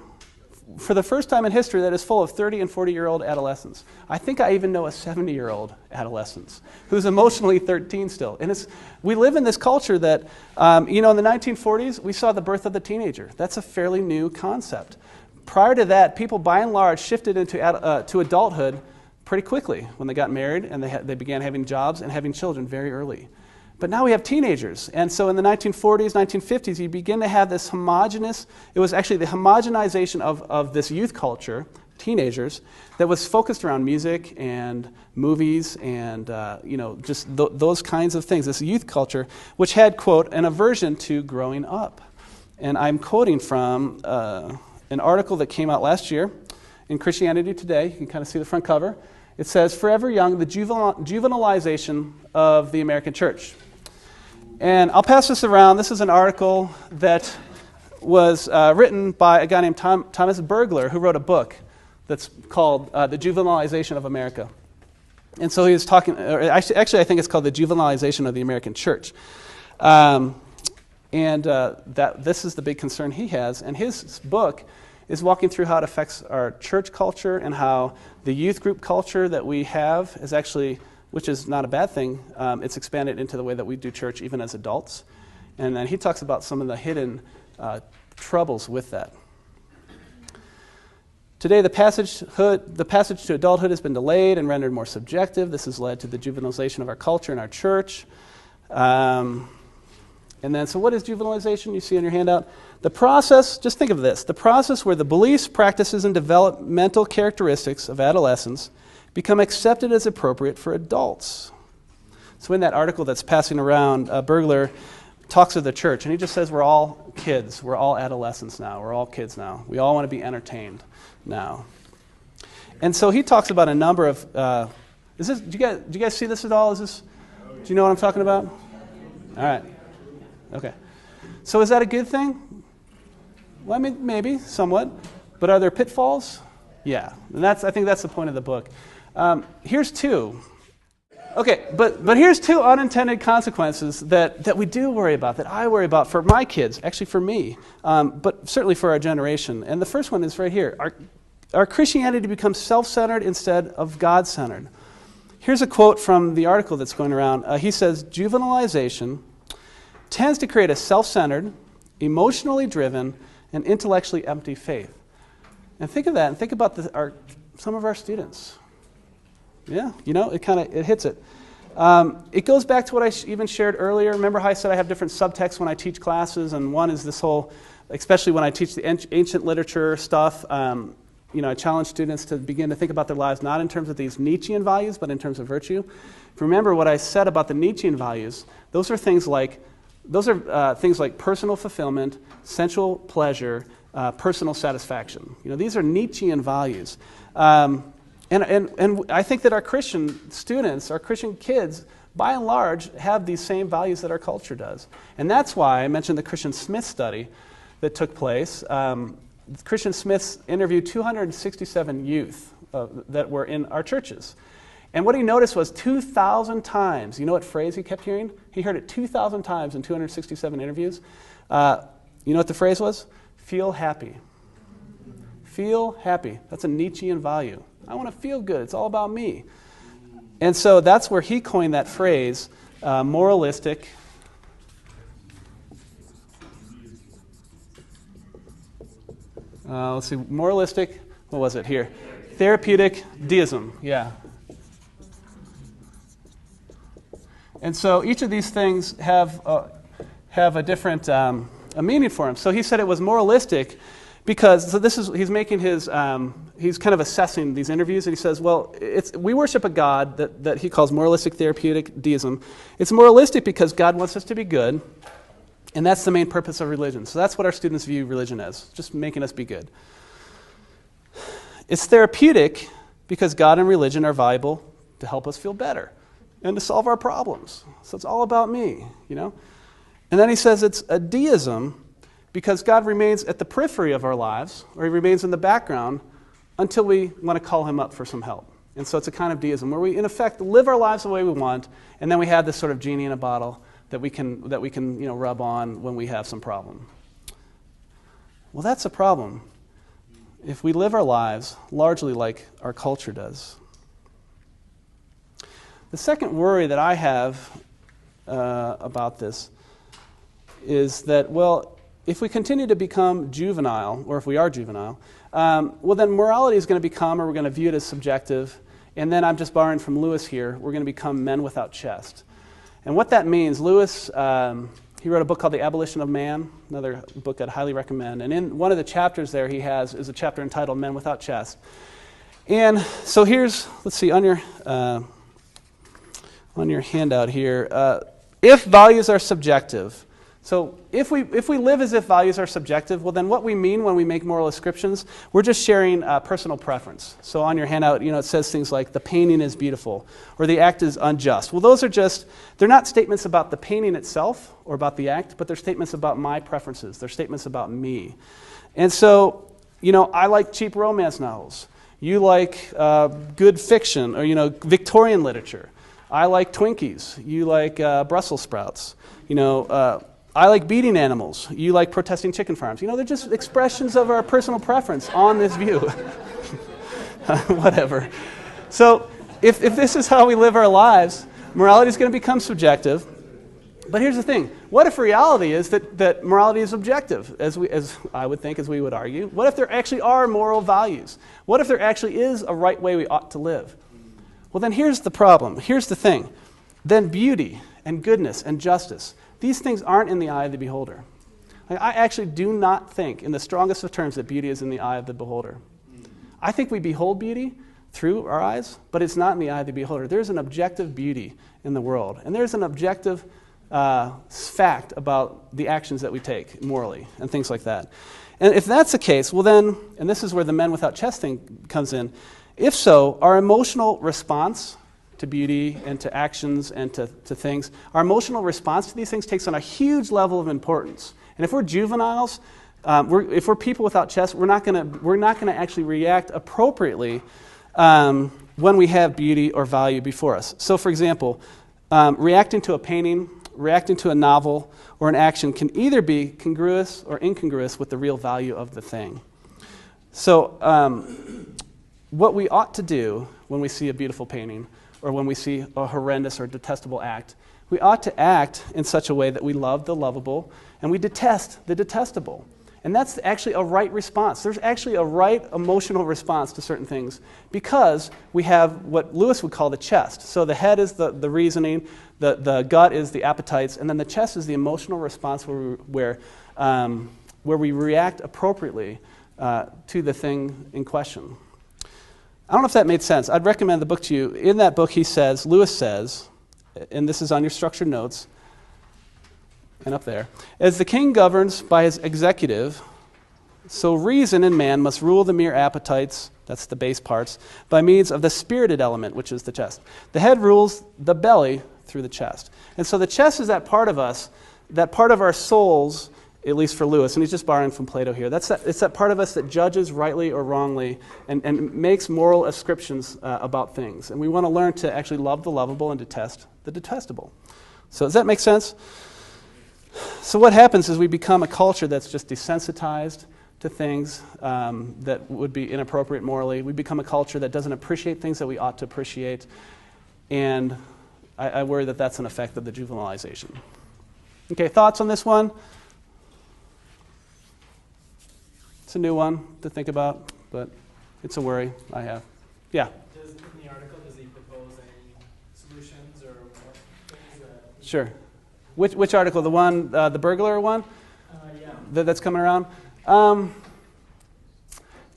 for the first time in history, that is full of 30 and 40-year-old adolescents. I think I even know a 70-year-old adolescent who's emotionally 13 still. And we live in this culture that, in the 1940s, we saw the birth of the teenager. That's a fairly new concept. Prior to that, people by and large shifted to adulthood pretty quickly when they got married and they began having jobs and having children very early. But now we have teenagers. And so in the 1940s, 1950s, you begin to have this it was actually the homogenization of this youth culture, teenagers, that was focused around music and movies and, just those kinds of things. This youth culture, which had, quote, an aversion to growing up. And I'm quoting from an article that came out last year in Christianity Today. You can kind of see the front cover. It says, Forever Young, the Juvenilization of the American Church. And I'll pass this around. This is an article that was written by a guy named Thomas Bergler, who wrote a book that's called The Juvenilization of America. And so he was talking, actually I think it's called The Juvenilization of the American Church. This is the big concern he has. And his book is walking through how it affects our church culture and how the youth group culture that we have is actually, which is not a bad thing, it's expanded into the way that we do church even as adults. And then he talks about some of the hidden troubles with that. Today, the passage to adulthood has been delayed and rendered more subjective. This has led to the juvenilization of our culture and our church. So what is juvenilization? You see in your handout. The process, just think of this, the process where the beliefs, practices, and developmental characteristics of adolescents become accepted as appropriate for adults. So in that article that's passing around, Bergler talks of the church, and he just says we're all kids, we're all adolescents now, we're all kids now. We all want to be entertained now. And so he talks about a number of, do you guys see this at all? Do you know what I'm talking about? All right. Okay. So is that a good thing? Well, I mean, maybe, somewhat. But are there pitfalls? Yeah. And I think that's the point of the book. Here's two. Okay, but here's two unintended consequences that we do worry about, that I worry about for my kids, actually for me, but certainly for our generation. And the first one is right here. Our Christianity becomes self-centered instead of God-centered. Here's a quote from the article that's going around. He says, juvenilization tends to create a self-centered, emotionally driven, and intellectually empty faith. And think of that, and think about some of our students. Yeah, it hits it. It goes back to what I even shared earlier. Remember how I said I have different subtexts when I teach classes, and one is this whole, especially when I teach the ancient literature stuff, I challenge students to begin to think about their lives not in terms of these Nietzschean values, but in terms of virtue. If you remember what I said about the Nietzschean values, those are things like personal fulfillment, sensual pleasure, personal satisfaction. These are Nietzschean values. And I think that our Christian students, our Christian kids, by and large, have these same values that our culture does. And that's why I mentioned the Christian Smith study that took place. Christian Smith interviewed 267 youth that were in our churches. And what he noticed was 2,000 times, you know what phrase he kept hearing? He heard it 2,000 times in 267 interviews. You know what the phrase was? Feel happy. Feel happy. That's a Nietzschean value. I want to feel good. It's all about me. And so that's where he coined that phrase, moralistic. Let's see, moralistic, what was it here? Therapeutic deism, yeah. And so each of these things have a different a meaning for him. So he said it was moralistic because, he's making his, he's kind of assessing these interviews, and he says, well, we worship a God that he calls moralistic therapeutic deism. It's moralistic because God wants us to be good, and that's the main purpose of religion. So that's what our students view religion as, just making us be good. It's therapeutic because God and religion are valuable to help us feel better and to solve our problems. So it's all about me, And then he says it's a deism because God remains at the periphery of our lives, or he remains in the background until we want to call him up for some help. And so it's a kind of deism where we, in effect, live our lives the way we want, and then we have this sort of genie in a bottle that we can rub on when we have some problem. Well, that's a problem if we live our lives largely like our culture does. The second worry that I have about this is that, well, if we continue to become juvenile, or if we are juvenile, well, then morality is going to become, or we're going to view it as subjective, and then I'm just borrowing from Lewis here, we're going to become men without chest. And what that means, Lewis, he wrote a book called The Abolition of Man, another book I'd highly recommend. And in one of the chapters there he has is a chapter entitled Men Without Chest. And so here's, let's see, on your handout here, if values are subjective. So if we live as if values are subjective, well, then what we mean when we make moral ascriptions, we're just sharing personal preference. So on your handout, it says things like the painting is beautiful or the act is unjust. Well, those are they're not statements about the painting itself or about the act, but they're statements about my preferences. They're statements about me. And so, I like cheap romance novels. You like good fiction or, Victorian literature. I like Twinkies. You like Brussels sprouts. I like beating animals. You like protesting chicken farms. They're just expressions of our personal preference on this view. Whatever. So if this is how we live our lives, morality is going to become subjective. But here's the thing. What if reality is that morality is objective, as I would think, as we would argue? What if there actually are moral values? What if there actually is a right way we ought to live? Well, then here's the problem. Here's the thing. Then beauty and goodness and justice, these things aren't in the eye of the beholder. I actually do not think, in the strongest of terms, that beauty is in the eye of the beholder. I think we behold beauty through our eyes, but it's not in the eye of the beholder. There's an objective beauty in the world, and there's an objective fact about the actions that we take morally and things like that. And if that's the case, well then, and this is where the men without chest thing comes in, if so, our emotional response to beauty and to actions and to things, our emotional response to these things takes on a huge level of importance. And if we're juveniles, if we're people without chest, we're not going to actually react appropriately when we have beauty or value before us. So, for example, reacting to a painting, reacting to a novel, or an action can either be congruous or incongruous with the real value of the thing. So, what we ought to do when we see a beautiful painting or when we see a horrendous or detestable act, we ought to act in such a way that we love the lovable and we detest the detestable. And that's actually a right response. There's actually a right emotional response to certain things because we have what Lewis would call the chest. So the head is the reasoning, the gut is the appetites, and then the chest is the emotional response where we react appropriately to the thing in question. I don't know if that made sense. I'd recommend the book to you. In that book, Lewis says, and this is on your structured notes, and up there, as the king governs by his executive, so reason in man must rule the mere appetites, that's the base parts, by means of the spirited element, which is the chest. The head rules the belly through the chest. And so the chest is that part of us, that part of our souls, at least for Lewis, and he's just borrowing from Plato here. It's that part of us that judges rightly or wrongly and makes moral ascriptions about things. And we want to learn to actually love the lovable and detest the detestable. So does that make sense? So what happens is we become a culture that's just desensitized to things that would be inappropriate morally. We become a culture that doesn't appreciate things that we ought to appreciate. And I worry that that's an effect of the juvenilization. Okay, thoughts on this one? It's a new one to think about, but it's a worry I have. Yeah? In the article, does he propose any solutions or more things that... Sure. Which article? The one, the burglar one? Yeah. That's coming around?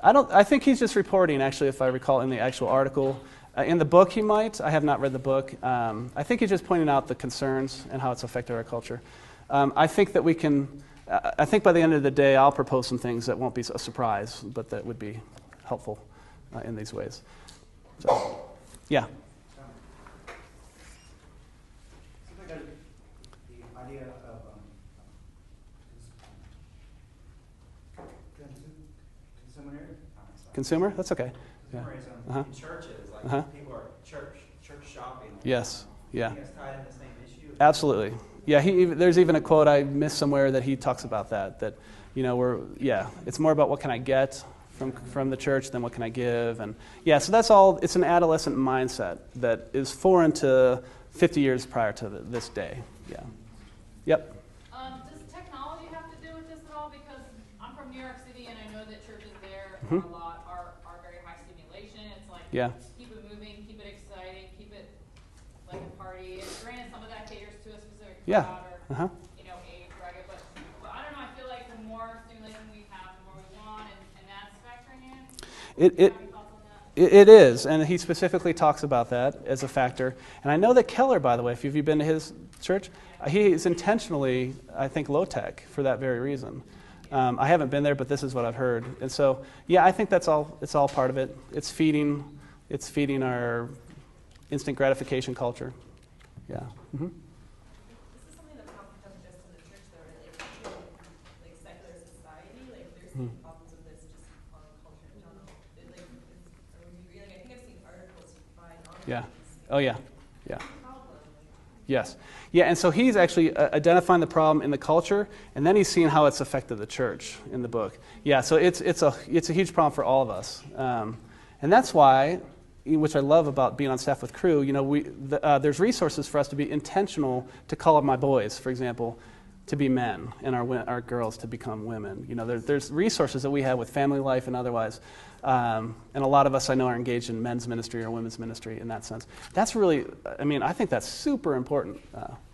I think he's just reporting, actually, if I recall, in the actual article. In the book, he might. I have not read the book. I think he's just pointing out the concerns and how it's affected our culture. I think that we can... I think by the end of the day, I'll propose some things that won't be a surprise, but that would be helpful in these ways. So, yeah. Seems like the idea of Consumer? That's okay. Yeah. consumerism in churches, like people are church shopping. Yes. Yeah. You guys tied in the same issue? Absolutely. Yeah, there's even a quote I missed somewhere that he talks about that it's more about what can I get from the church than what can I give. And yeah, so that's all, it's an adolescent mindset that is foreign to 50 years prior to this day. Yeah. Yep. Does technology have to do with this at all? Because I'm from New York City and I know that churches there Mhm. are very high stimulation. It's like keep it moving, keep it exciting, keep it like a party. And granted, some of that caters to a specific crowd or age bracket, but I don't know. I feel like the more stimulation we have, the more we want, and that's factoring in. Any thoughts on that? It is, and he specifically talks about that as a factor. And I know that Keller, by the way, if you've been to his church, he is intentionally, I think, low-tech for that very reason. I haven't been there, but this is what I've heard. And so, yeah, I think it's all part of it. It's feeding our instant gratification culture. Yeah. Mm-hmm. This is something that's not just in the church, though, right? Like secular society, like there's seeing problems of this just on culture in general. I think I've seen articles by Yeah. Oh, yeah. Yeah. Yes. Yeah, and so he's actually identifying the problem in the culture, and then he's seeing how it's affected the church in the book. Yeah, so it's a huge problem for all of us. And that's why, which I love about being on staff with Crew, there's resources for us to be intentional to call up my boys, for example, to be men, and our girls to become women. There's resources that we have with family life and otherwise. And a lot of us, I know, are engaged in men's ministry or women's ministry in that sense. That's really, I think that's super important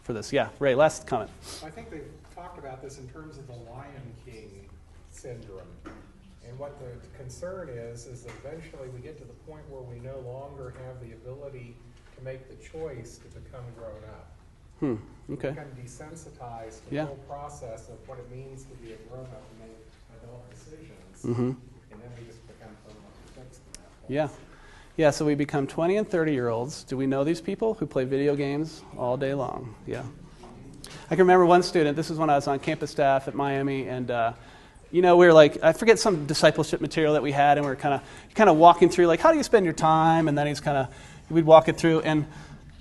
for this. Yeah, Ray, last comment. I think they've talked about this in terms of the Lion King syndrome. And what the concern is that eventually we get to the point where we no longer have the ability to make the choice to become grown up. Okay. We become desensitized to the whole process of what it means to be a grown up and make adult decisions. Mm-hmm. And then we just become permanently fixed in that place. Yeah. Yeah, so we become 20 and 30-year-olds. Do we know these people who play video games all day long? Yeah. I can remember one student, this is when I was on campus staff at Miami, and we were like, I forget some discipleship material that we had, and we were kind of walking through, like, how do you spend your time? And then we'd walk it through and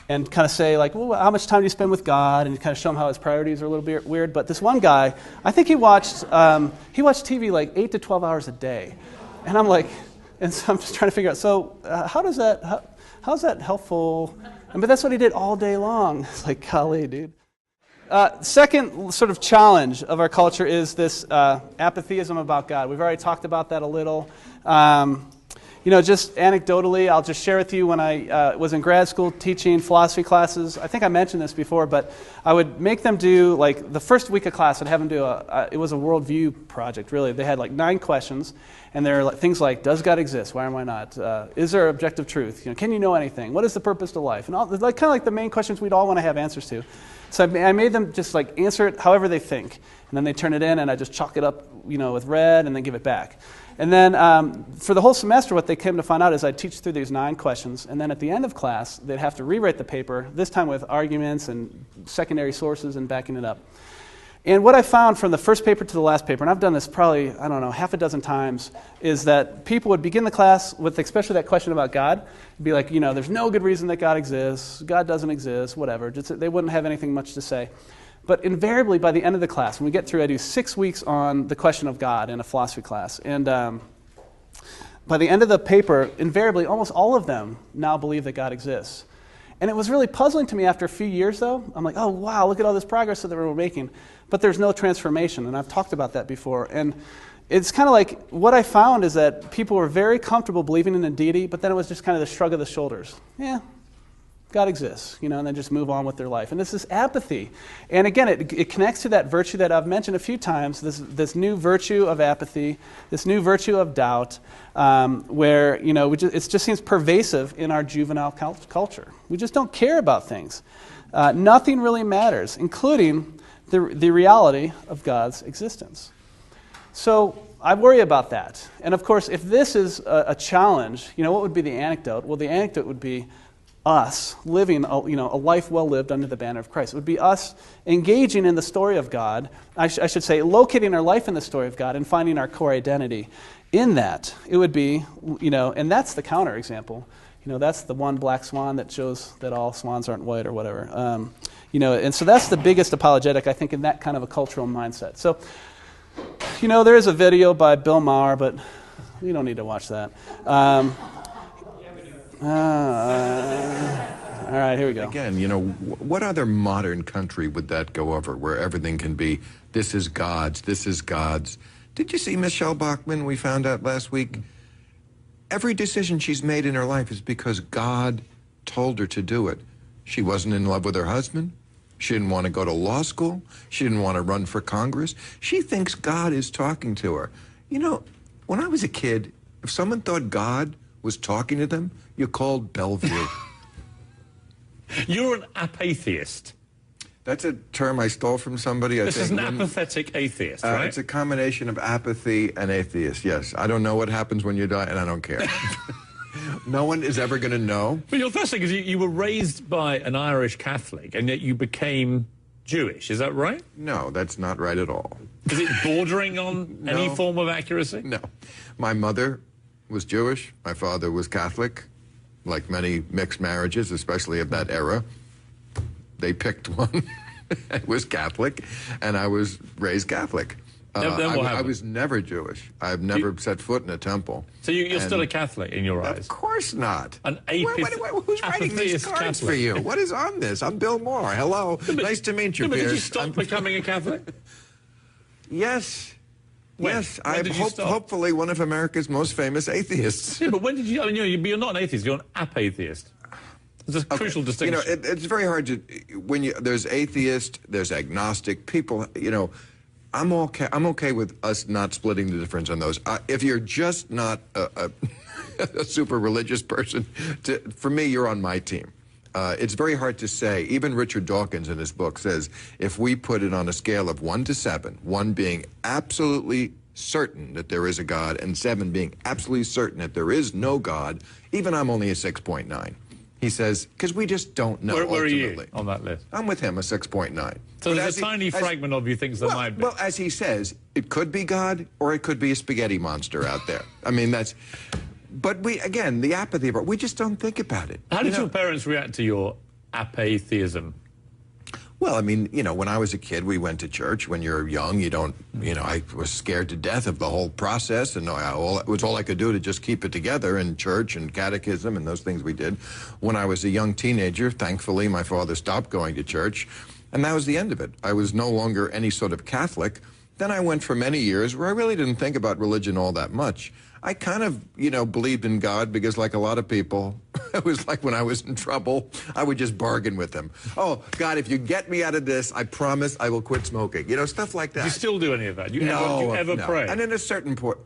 kind of say, like, well, how much time do you spend with God? And kind of show him how his priorities are a little bit weird. But this one guy, I think he watched TV like 8 to 12 hours a day. And I'm like, and so I'm just trying to figure out, so how's that helpful? But that's what he did all day long. It's like, golly, dude. Second sort of challenge of our culture is this apatheism about God. We've already talked about that a little. just anecdotally, I'll just share with you when I was in grad school teaching philosophy classes. I think I mentioned this before, but I would make them do, like, the first week of class, I'd have them do it was a worldview project, really. They had, like, 9 questions, and they're like, things like, does God exist? Why or why not? Is there objective truth? Can you know anything? What is the purpose to life? And all, like, kind of like the main questions we'd all want to have answers to. So I made them just, like, answer it however they think. And then they turn it in, and I just chalk it up, with red, and then give it back. And then for the whole semester, what they came to find out is I'd teach through these 9 questions, and then at the end of class, they'd have to rewrite the paper, this time with arguments and secondary sources and backing it up. And what I found from the first paper to the last paper, and I've done this probably, I don't know, half a dozen times, is that people would begin the class with especially that question about God, be like, there's no good reason that God exists, God doesn't exist, whatever. They wouldn't have anything much to say. But invariably, by the end of the class, when we get through, I do 6 weeks on the question of God in a philosophy class. And by the end of the paper, invariably, almost all of them now believe that God exists. And it was really puzzling to me after a few years, though. I'm like, oh, wow, look at all this progress that we're making. But there's no transformation, and I've talked about that before. And it's kind of like what I found is that people were very comfortable believing in a deity, but then it was just kind of the shrug of the shoulders. Yeah, God exists, and then just move on with their life. And this is apathy. And again, it connects to that virtue that I've mentioned a few times, this new virtue of apathy, this new virtue of doubt, where, it just seems pervasive in our juvenile culture. We just don't care about things. Nothing really matters, including the reality of God's existence. So I worry about that. And of course, if this is a challenge, what would be the anecdote? Well, the anecdote would be us living a life well lived under the banner of Christ. It would be us engaging in the story of God, I should say locating our life in the story of God and finding our core identity in that. It would be, and that's the counterexample. That's the one black swan that shows that all swans aren't white or whatever. And so that's the biggest apologetic, I think, in that kind of a cultural mindset. So, there is a video by Bill Maher, but you don't need to watch that. All right, here we go. Again, what other modern country would that go over, where everything can be, this is God's, this is God's? Did you see Michelle Bachmann, we found out last week? Every decision she's made in her life is because God told her to do it. She wasn't in love with her husband. She didn't want to go to law school. She didn't want to run for Congress. She thinks God is talking to her. When I was a kid, if someone thought God was talking to them, you called Bellevue. You're an apatheist. That's a term I stole from somebody. This is an apathetic atheist, right? It's a combination of apathy and atheist, yes. I don't know what happens when you die, and I don't care. No one is ever going to know. But your first thing is you were raised by an Irish Catholic, and yet you became Jewish. Is that right? No, that's not right at all. Is it bordering on any form of accuracy? No. My mother was Jewish. My father was Catholic. Like many mixed marriages, especially of that era, they picked one. It was Catholic, and I was raised Catholic. I was never Jewish. I've never set foot in a temple. So you're still a Catholic in your eyes? Of course not. An who's writing these cards Catholic. for you? What is on this? I'm Bill Moore. Hello. Nice to meet you, but Pierce. did you stop becoming a Catholic? Yes. Yes, I'm hopefully one of America's most famous atheists. Yeah, but when did you? You're not an atheist. You're an apatheist. There's a crucial distinction. It's very hard to there's atheist, there's agnostic people. I'm okay with us not splitting the difference on those. If you're just not a super religious person, for me, you're on my team. It's very hard to say. Even Richard Dawkins in his book says, if we put it on a scale of 1 to 7, 1 being absolutely certain that there is a God, and 7 being absolutely certain that there is no God, even I'm only a 6.9. He says, because we just don't know Where ultimately. are you on that list? I'm with him, a 6.9. So there's a tiny fragment of you thinks there might be. Well, as he says, it could be God, or it could be a spaghetti monster out there. I mean, that's... But again, the apathy part, we just don't think about it. How did your parents react to your apatheism? Well, I mean, when I was a kid, we went to church. When you're young, you don't, I was scared to death of the whole process, and it was all I could do to just keep it together in church and catechism and those things we did. When I was a young teenager, thankfully, my father stopped going to church, and that was the end of it. I was no longer any sort of Catholic. Then I went for many years where I really didn't think about religion all that much. I kind of, believed in God because, like a lot of people, it was like when I was in trouble, I would just bargain with him. Oh, God, if you get me out of this, I promise I will quit smoking. Stuff like that. Do you still do any of that? Do you ever no. pray? And at a certain point,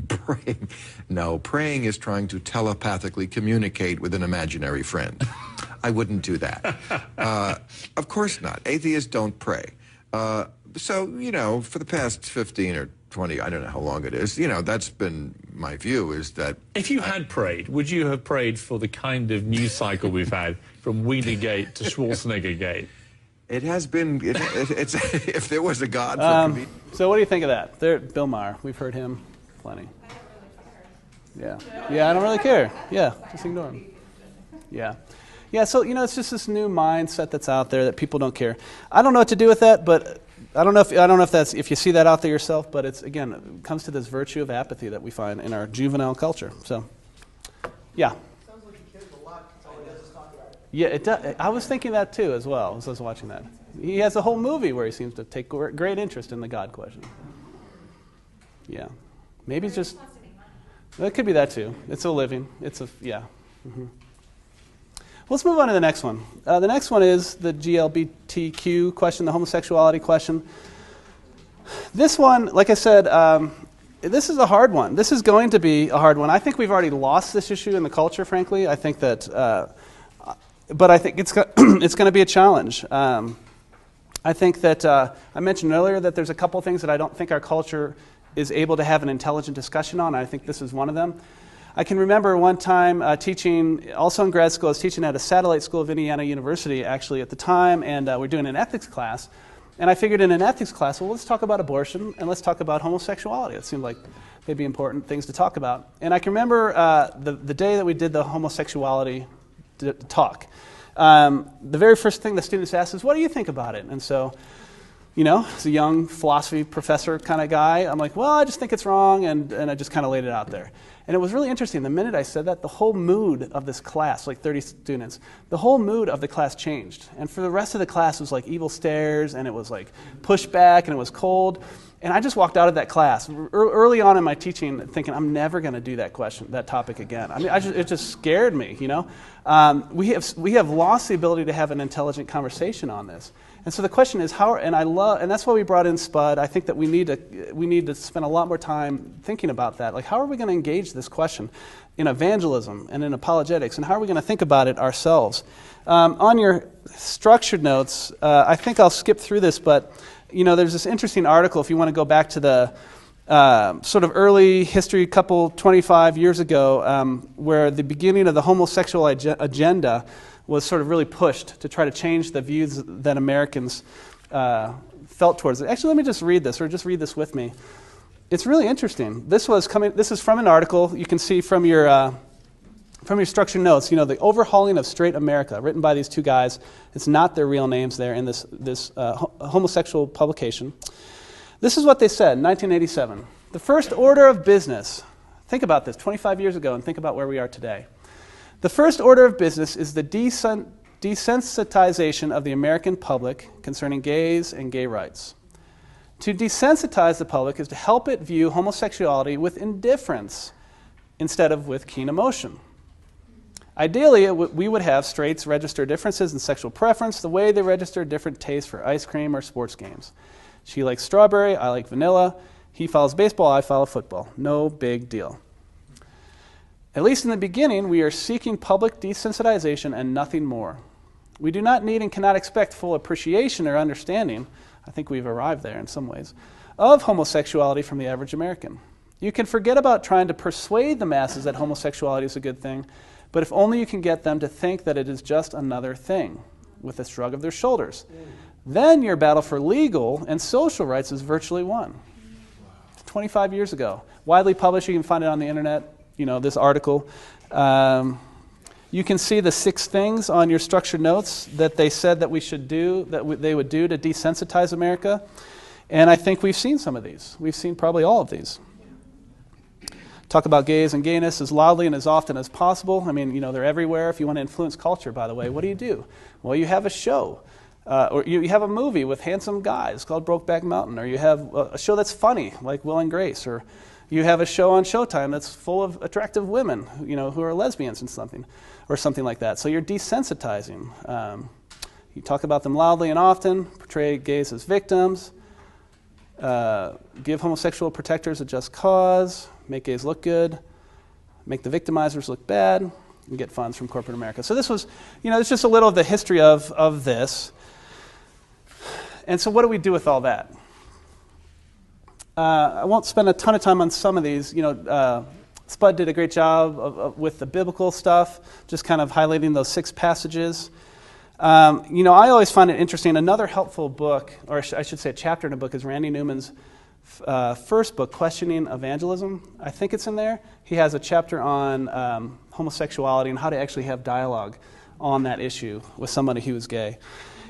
praying. No, praying is trying to telepathically communicate with an imaginary friend. I wouldn't do that. Of course not. Atheists don't pray. So, for the past 15 or 20, I don't know how long it is, that's been my view, is that... If you had prayed, would you have prayed for the kind of news cycle we've had from Wienergate to Schwarzenegger-gate? It has been, it's if there was a God for me. So what do you think of that? Bill Maher, we've heard him plenty. Yeah, I don't really care. Yeah, just ignore him. Yeah, so, it's just this new mindset that's out there that people don't care. I don't know what to do with that, but... I don't know if that's if you see that out there yourself, but it comes to this virtue of apathy that we find in our juvenile culture. So, yeah. Sounds like he cares a lot. All he does is talk about it. Yeah, it does. I was thinking that too as well as I was watching that. He has a whole movie where he seems to take great interest in the God question. Yeah, maybe it's just it could be that too. It's a living. Mm-hmm. Let's move on to the next one. The next one is the GLBTQ question, the homosexuality question. This one, like I said, this is a hard one. This is going to be a hard one. I think we've already lost this issue in the culture, frankly. I think that, but I think it's going to be a challenge. I think that I mentioned earlier that there's a couple things that I don't think our culture is able to have an intelligent discussion on. I think this is one of them. I can remember one time teaching, also in grad school, I was teaching at a satellite school of Indiana University, actually, at the time, and we're doing an ethics class. And I figured in an ethics class, well, let's talk about abortion, and let's talk about homosexuality. It seemed like they'd be important things to talk about. And I can remember the day that we did the homosexuality talk. The very first thing the students asked is, what do you think about it? And so, as a young philosophy professor kind of guy, I'm like, well, I just think it's wrong, and I just kind of laid it out there. And it was really interesting. The minute I said that, the whole mood of this class, like 30 students, the whole mood of the class changed. And for the rest of the class, it was like evil stares, and it was like pushback, and it was cold. And I just walked out of that class early on in my teaching thinking, I'm never going to do that topic again. I mean, it just scared me, We have lost the ability to have an intelligent conversation on this. And so the question is and that's why we brought in Spud. I think that we need to spend a lot more time thinking about that. Like, how are we going to engage this question in evangelism and in apologetics, and how are we going to think about it ourselves? On your structured notes, I think I'll skip through this, but there's this interesting article, if you want to go back to the sort of early history, 25 years ago, where the beginning of the homosexual agenda was sort of really pushed to try to change the views that Americans felt towards it. Actually, let me just read this, or just read this with me. It's really interesting. This is from an article you can see from your structured notes. The overhauling of straight America, written by these two guys. It's not their real names there in this homosexual publication. This is what they said in 1987. The first order of business. Think about this, 25 years ago, and think about where we are today. The first order of business is the desensitization of the American public concerning gays and gay rights. To desensitize the public is to help it view homosexuality with indifference instead of with keen emotion. Ideally, we would have straights register differences in sexual preference the way they register different tastes for ice cream or sports games. She likes strawberry, I like vanilla. He follows baseball, I follow football. No big deal. At least in the beginning, we are seeking public desensitization and nothing more. We do not need and cannot expect full appreciation or understanding, I think we've arrived there in some ways, of homosexuality from the average American. You can forget about trying to persuade the masses that homosexuality is a good thing, but if only you can get them to think that it is just another thing, with a shrug of their shoulders. Then your battle for legal and social rights is virtually won. 25 years ago. Widely published, you can find it on the internet, this article. You can see the 6 things on your structured notes that they said that we should do, they would do to desensitize America. And I think we've seen some of these. We've seen probably all of these. Talk about gays and gayness as loudly and as often as possible. I mean, they're everywhere. If you want to influence culture, by the way, what do? Well, you have a show. Or you have a movie with handsome guys called Brokeback Mountain. Or you have a show that's funny, like Will and Grace. Or You have a show on Showtime that's full of attractive women, who are lesbians and something like that. So you're desensitizing. You talk about them loudly and often, portray gays as victims, give homosexual protectors a just cause, make gays look good, make the victimizers look bad, and get funds from corporate America. So this was, it's just a little of the history of this. And so what do we do with all that? I won't spend a ton of time on some of these. Spud did a great job with the biblical stuff, just kind of highlighting those 6 passages. I always find it interesting. Another helpful book, or I should say a chapter in a book, is Randy Newman's first book, Questioning Evangelism. I think it's in there. He has a chapter on homosexuality and how to actually have dialogue on that issue with somebody who was gay.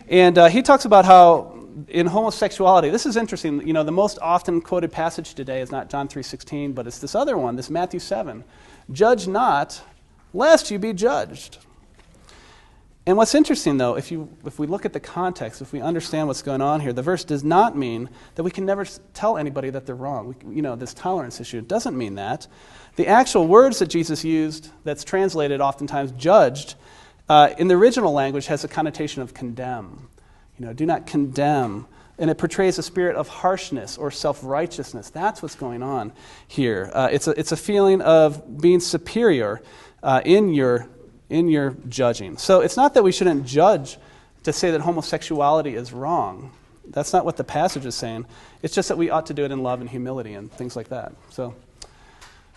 And he talks about how in homosexuality, this is interesting, the most often quoted passage today is not John 3:16, but it's this other one, this Matthew 7. Judge not, lest you be judged. And what's interesting, though, if we look at the context, if we understand what's going on here, the verse does not mean that we can never tell anybody that they're wrong. This tolerance issue, it doesn't mean that. The actual words that Jesus used, that's translated oftentimes judged, in the original language has a connotation of condemn. Do not condemn. And it portrays a spirit of harshness or self-righteousness. That's what's going on here. It's a feeling of being superior in your judging. So it's not that we shouldn't judge to say that homosexuality is wrong. That's not what the passage is saying. It's just that we ought to do it in love and humility and things like that.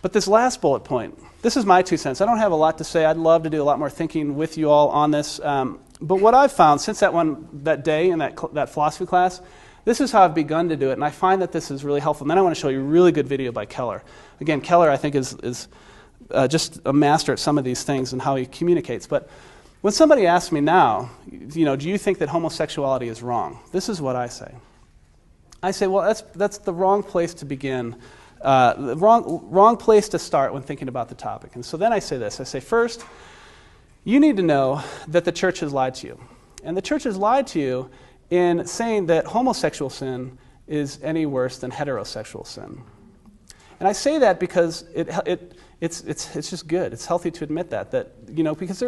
But this last bullet point, this is my 2 cents. I don't have a lot to say. I'd love to do a lot more thinking with you all on this. But what I've found since that day in that philosophy class, this is how I've begun to do it, and I find that this is really helpful. And then I want to show you a really good video by Keller. Again, Keller, I think, is just a master at some of these things and how he communicates. But when somebody asks me now, do you think that homosexuality is wrong? This is what I say. I say, well, that's the wrong place to begin, the wrong place to start when thinking about the topic. And so then I say this. I say, first, you need to know that the church has lied to you. And the church has lied to you in saying that homosexual sin is any worse than heterosexual sin. And I say that because it's just good. It's healthy to admit that because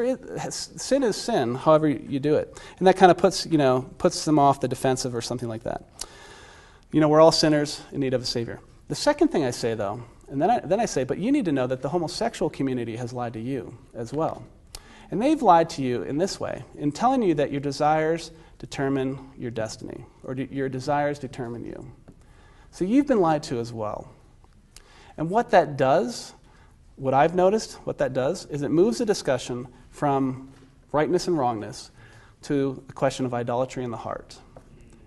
sin is sin, however you do it, and that kind of puts them off the defensive or something like that. We're all sinners in need of a Savior. The second thing I say, though, and then I say, but you need to know that the homosexual community has lied to you as well, and they've lied to you in this way, in telling you that your desires determine your destiny, or your desires determine you. So you've been lied to as well. And what that does, what I've noticed, what that does is it moves the discussion from rightness and wrongness to the question of idolatry in the heart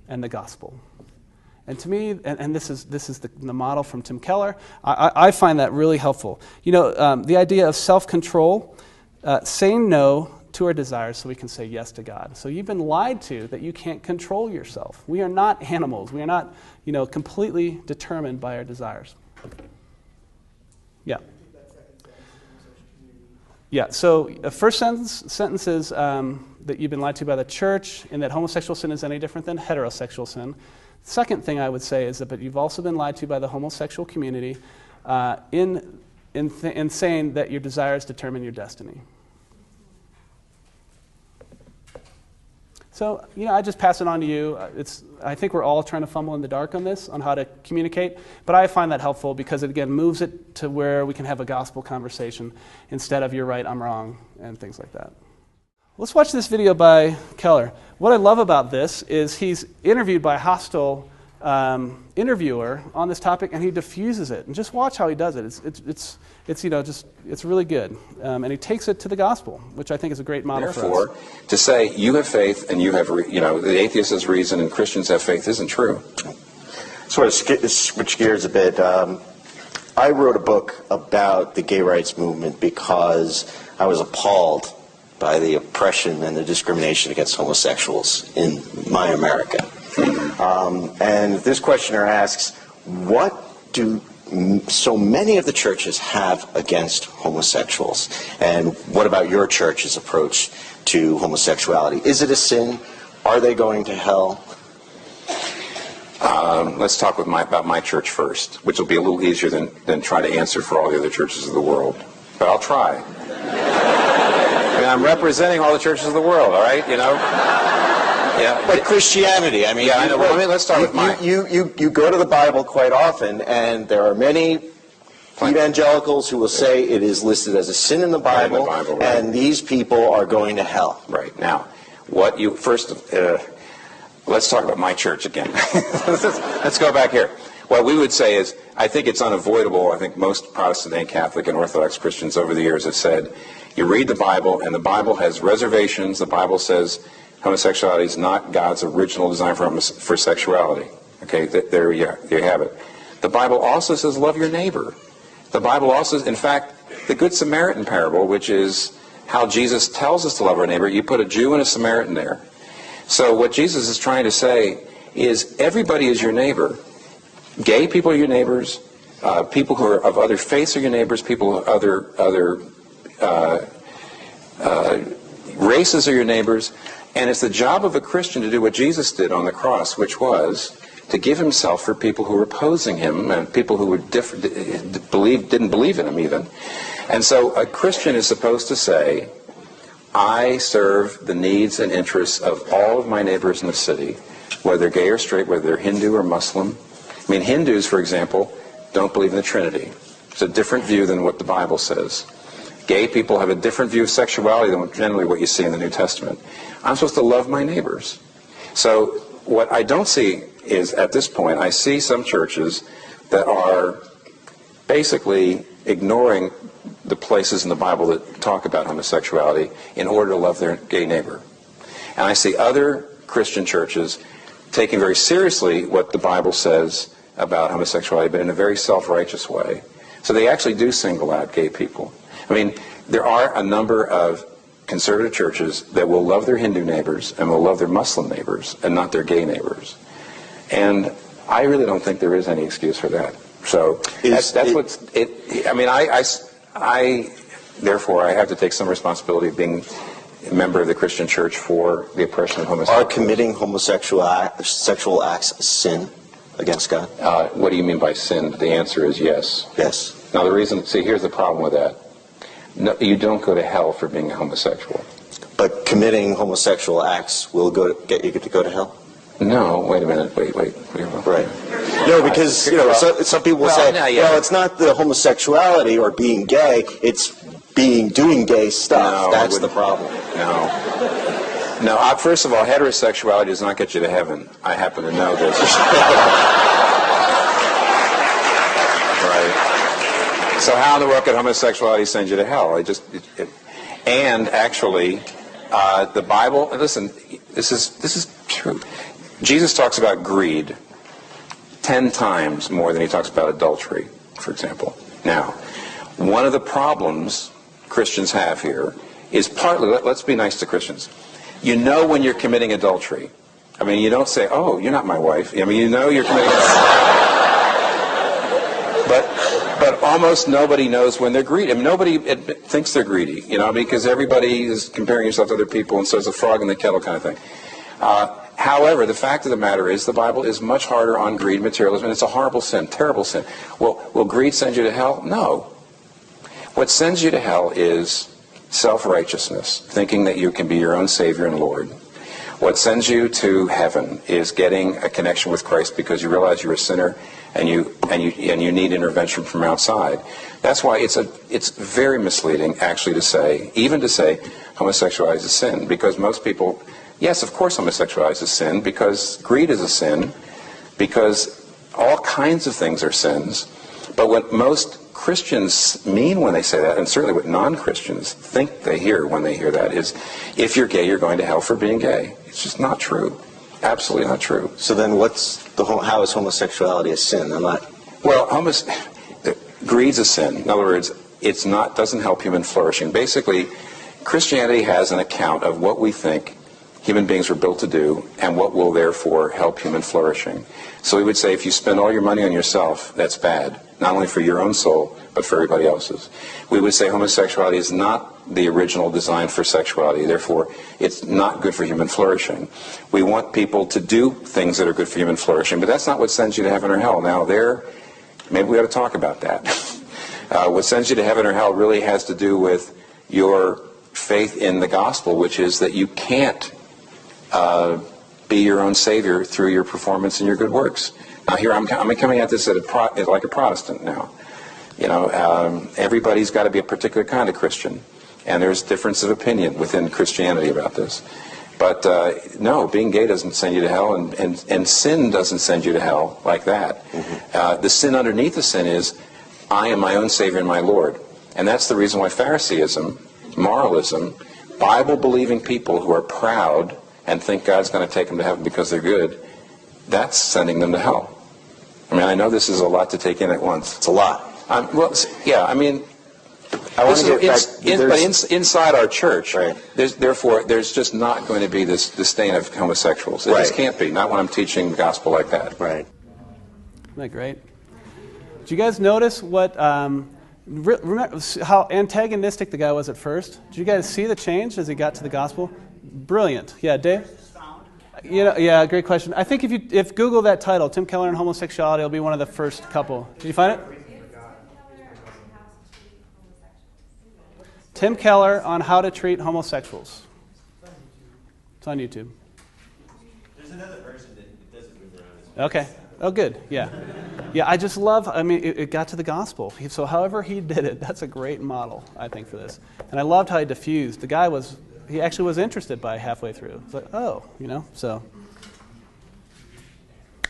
and the gospel. And to me, and this is the model from Tim Keller, I find that really helpful. The idea of self-control, saying no to our desires so we can say yes to God. So you've been lied to that you can't control yourself. We are not animals. We are not, completely determined by our desires. Yeah. Yeah, so first sentence is that you've been lied to by the church and that homosexual sin is any different than heterosexual sin. Second thing I would say is that but you've also been lied to by the homosexual community in saying that your desires determine your destiny. So, I just pass it on to you. I think we're all trying to fumble in the dark on this, on how to communicate, but I find that helpful because it, again, moves it to where we can have a gospel conversation instead of you're right, I'm wrong, and things like that. Let's watch this video by Keller. What I love about this is he's interviewed by a hostile interviewer on this topic, and he diffuses it. And just watch how he does it. It's really good. And he takes it to the gospel, which I think is a great model for us. Therefore, to say you have faith and you have, the atheist has reason and Christians have faith isn't true. Sort of switch gears a bit. I wrote a book about the gay rights movement because I was appalled by the oppression and the discrimination against homosexuals in my America. And this questioner asks, what do so many of the churches have against homosexuals? And what about your church's approach to homosexuality? Is it a sin? Are they going to hell? Let's talk about my church first, which will be a little easier than try to answer for all the other churches of the world. But I'll try. I mean, I'm representing all the churches of the world, all right? You know? Yeah. But Christianity, I mean, yeah, I know. Well, let's start with mine. You go to the Bible quite often, and there are many evangelicals who will say it is listed as a sin in the Bible, right. And these people are going to hell. Right. Now, let's talk about my church again. Let's go back here. What we would say is, I think it's unavoidable. I think most Protestant and Catholic and Orthodox Christians over the years have said, you read the Bible, and the Bible has reservations. The Bible says homosexuality is not God's original design for sexuality. Okay, there you have it. The Bible also says love your neighbor. The Bible also, in fact, the Good Samaritan parable, which is how Jesus tells us to love our neighbor, you put a Jew and a Samaritan there. So what Jesus is trying to say is everybody is your neighbor. Gay people are your neighbors. People who are of other faiths are your neighbors. People of other races are your neighbors. And it's the job of a Christian to do what Jesus did on the cross, which was to give himself for people who were opposing him and people who were didn't believe in him even. And so a Christian is supposed to say, I serve the needs and interests of all of my neighbors in the city, whether they're gay or straight, whether they're Hindu or Muslim. I mean, Hindus, for example, don't believe in the Trinity. It's a different view than what the Bible says. Gay people have a different view of sexuality than generally what you see in the New Testament. I'm supposed to love my neighbors. So what I don't see is, at this point, I see some churches that are basically ignoring the places in the Bible that talk about homosexuality in order to love their gay neighbor. And I see other Christian churches taking very seriously what the Bible says about homosexuality, but in a very self-righteous way. So they actually do single out gay people. I mean, there are a number of conservative churches that will love their Hindu neighbors and will love their Muslim neighbors and not their gay neighbors. And I really don't think there is any excuse for that. So therefore, I have to take some responsibility of being a member of the Christian church for the oppression of homosexuality. Are committing sexual acts a sin against God? What do you mean by sin? The answer is yes. Yes. Now the reason, here's the problem with that. No, you don't go to hell for being a homosexual. But committing homosexual acts will get you to go to hell? No, wait a minute, wait. Right. No, because, some people will say, well, it's not the homosexuality or being gay, it's doing gay stuff. No, that's the problem. No, first of all, heterosexuality does not get you to heaven. I happen to know this. Right. So how in the world could homosexuality send you to hell? And actually, the Bible, listen, this is true. Jesus talks about greed 10 times more than he talks about adultery, for example. Now, one of the problems Christians have here is partly, let's be nice to Christians. You know when you're committing adultery. I mean, you don't say, oh, you're not my wife. I mean, you know you're committing But almost nobody knows when they're greedy. I mean, nobody thinks they're greedy, because everybody is comparing yourself to other people, and so it's a frog in the kettle kind of thing. However, the fact of the matter is the Bible is much harder on greed, materialism, and it's a horrible sin, terrible sin. Will greed send you to hell? No. What sends you to hell is self-righteousness, thinking that you can be your own Savior and Lord. What sends you to heaven is getting a connection with Christ because you realize you're a sinner and you need intervention from outside. That's why it's very misleading actually to say homosexuality is a sin, because most people, yes, of course homosexuality is a sin, because greed is a sin, because all kinds of things are sins. But what most Christians mean when they say that, and certainly what non-Christians think they hear when they hear that, is if you're gay, you're going to hell for being gay. It's just not true. Absolutely not true. So then how is homosexuality a sin? Well, greed's a sin. In other words, doesn't help human flourishing. Basically, Christianity has an account of what we think human beings were built to do and what will therefore help human flourishing. So we would say if you spend all your money on yourself, that's bad, not only for your own soul, but for everybody else's. We would say homosexuality is not the original design for sexuality. Therefore, it's not good for human flourishing. We want people to do things that are good for human flourishing, but that's not what sends you to heaven or hell. Now, maybe we ought to talk about that. What sends you to heaven or hell really has to do with your faith in the gospel, which is that you can't be your own savior through your performance and your good works. Now, here I'm coming at this like a Protestant now. Everybody's got to be a particular kind of Christian, and there's difference of opinion within Christianity about this. But no, being gay doesn't send you to hell, and sin doesn't send you to hell like that. Mm-hmm. The sin underneath the sin is, I am my own Savior and my Lord. And that's the reason why Phariseeism, moralism, Bible-believing people who are proud and think God's going to take them to heaven because they're good, that's sending them to hell. I mean, I know this is a lot to take in at once. It's a lot. Inside our church, right. there's just not going to be this disdain of homosexuals. It just can't be. Not when I'm teaching the gospel like that. Right. Isn't that great? Did you guys notice what? Remember how antagonistic the guy was at first? Did you guys see the change as he got to the gospel? Brilliant. Yeah, Dave? Yeah, great question. I think if Google that title, Tim Keller and homosexuality, it'll be one of the first couple. Did you find it? Tim Keller on how to treat homosexuals. It's on YouTube. There's another version that doesn't move around as well. Okay. Oh, good. Yeah. Yeah, I just love, it got to the gospel. So however he did it, that's a great model, I think, for this. And I loved how he diffused. The guy he actually was interested by halfway through. It's like, so.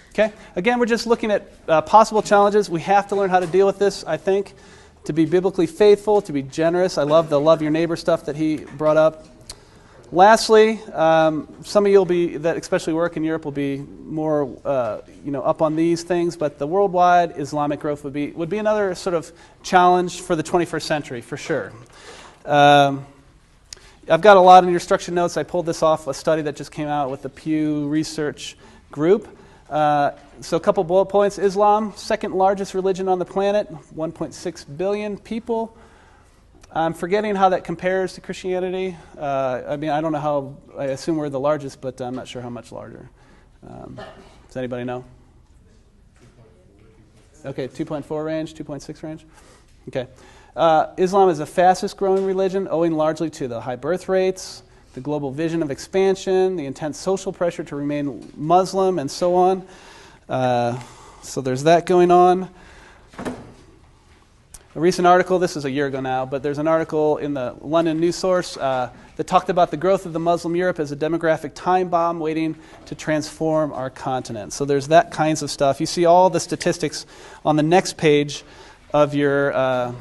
Okay. Again, we're just looking at possible challenges. We have to learn how to deal with this, I think, to be biblically faithful, to be generous. I love the love your neighbor stuff that he brought up. Lastly, some of you that especially work in Europe will be more, up on these things. But the worldwide Islamic growth would be another sort of challenge for the 21st century, for sure. I've got a lot in your instruction notes. I pulled this off a study that just came out with the Pew Research Group. So a couple bullet points. Islam, second largest religion on the planet, 1.6 billion people. I'm forgetting how that compares to Christianity. I don't know how, I assume we're the largest, but I'm not sure how much larger. Does anybody know? Okay, 2.4 range, 2.6 range? Okay. Islam is the fastest growing religion, owing largely to the high birth rates, the global vision of expansion, the intense social pressure to remain Muslim, and so on. So there's that going on. A recent article, this is a year ago now, but there's an article in the London News Source that talked about the growth of the Muslim Europe as a demographic time bomb waiting to transform our continent. So there's that kinds of stuff. You see all the statistics on the next page of your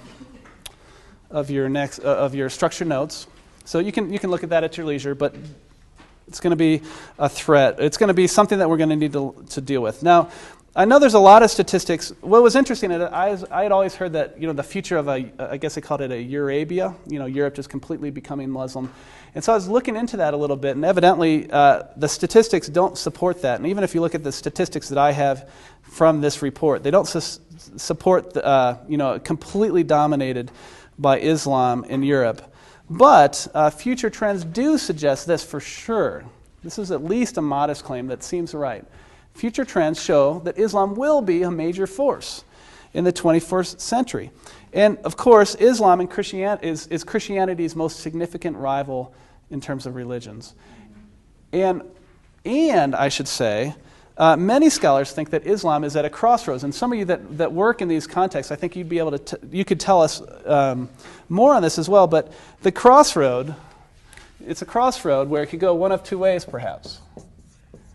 structured notes. So you can look at that at your leisure, but it's going to be a threat. It's going to be something that we're going to need to deal with. Now, I know there's a lot of statistics. What was interesting, I had always heard that the future of I guess they called it a Eurabia, Europe just completely becoming Muslim. And so I was looking into that a little bit, and evidently the statistics don't support that. And even if you look at the statistics that I have from this report, they don't support completely dominated by Islam in Europe. But future trends do suggest this for sure. This is at least a modest claim that seems right. Future trends show that Islam will be a major force in the 21st century. And of course, Islam and is Christianity's most significant rival in terms of religions. And I should say, many scholars think that Islam is at a crossroads. And some of you that work in these contexts, I think you'd be able to you could tell us more on this as well. But the crossroad, it's a crossroad where it could go one of two ways, perhaps.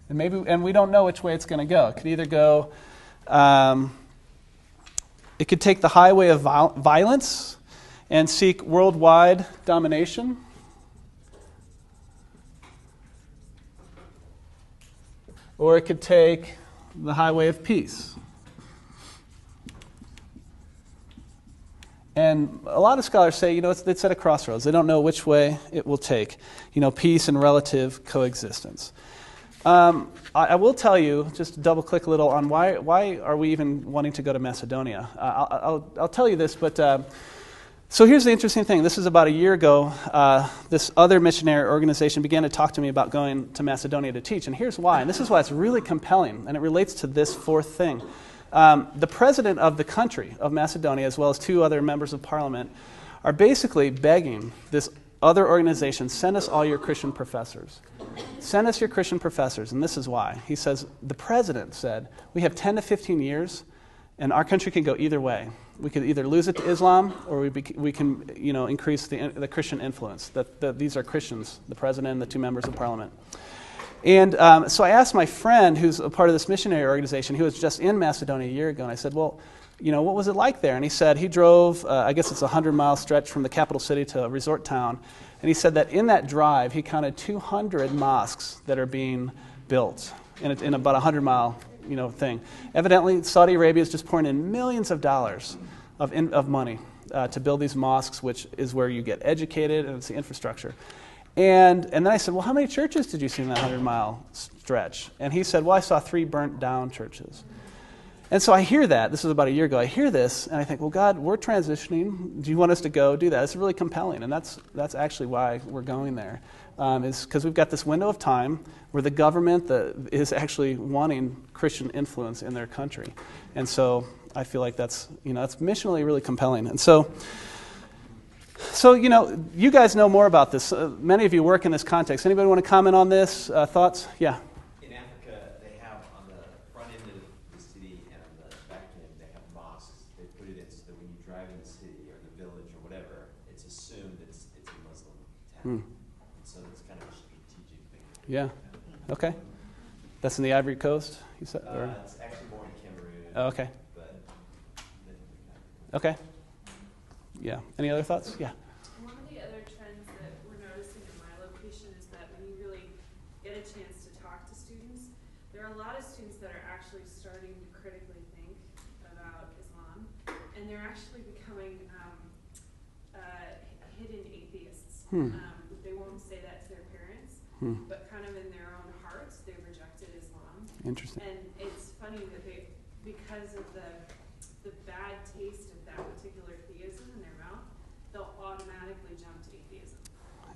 And we don't know which way it's going to go. It could either go, it could take the highway of violence and seek worldwide domination. Or it could take the highway of peace. And a lot of scholars say, it's at a crossroads. They don't know which way it will take. Peace and relative coexistence. I will tell you, just to double-click a little on why are we even wanting to go to Macedonia. I'll tell you this, but So here's the interesting thing. This is about a year ago. This other missionary organization began to talk to me about going to Macedonia to teach. And here's why. And this is why it's really compelling. And it relates to this fourth thing. The president of the country of Macedonia, as well as 2 other members of parliament, are basically begging this other organization, send us all your Christian professors. Send us your Christian professors. And this is why. He says, the president said, we have 10 to 15 years, and our country can go either way. We could either lose it to Islam, or we can increase the Christian influence. These are Christians, the president and the 2 members of parliament. And so I asked my friend, who's a part of this missionary organization, who was just in Macedonia a year ago, and I said, well, what was it like there? And he said he drove, I guess it's a 100-mile stretch from the capital city to a resort town, and he said that in that drive, he counted 200 mosques that are being built in about a 100-mile thing. Evidently, Saudi Arabia is just pouring in millions of dollars of money to build these mosques, which is where you get educated, and it's the infrastructure. And then I said, well, how many churches did you see in that 100-mile stretch? And he said, well, I saw 3 burnt-down churches. And so I hear that. This was about a year ago. I hear this, and I think, well, God, we're transitioning. Do you want us to go do that? It's really compelling, and that's actually why we're going there, is because we've got this window of time where the government is actually wanting Christian influence in their country. And so I feel like that's missionally really compelling. And so you guys know more about this. Many of you work in this context. Anybody want to comment on this? Thoughts? Yeah. In Africa, they have on the front end of the city and on the back end, they have mosques. They put it in so that when you drive in the city or the village or whatever, it's assumed it's a Muslim town. So it's kind of a strategic thing. Yeah. Okay. That's in the Ivory Coast, you said? It's actually more in Cameroon. Oh, okay. Okay. Yeah. Any other thoughts? Yeah. One of the other trends that we're noticing in my location is that when you really get a chance to talk to students, there are a lot of students that are actually starting to critically think about Islam, and they're actually becoming hidden atheists. They won't say that to their parents, but kind of in their own hearts, they've rejected Islam. Interesting. And it's funny that because of the bad taste of that particular theism in their mouth, they'll automatically jump to atheism.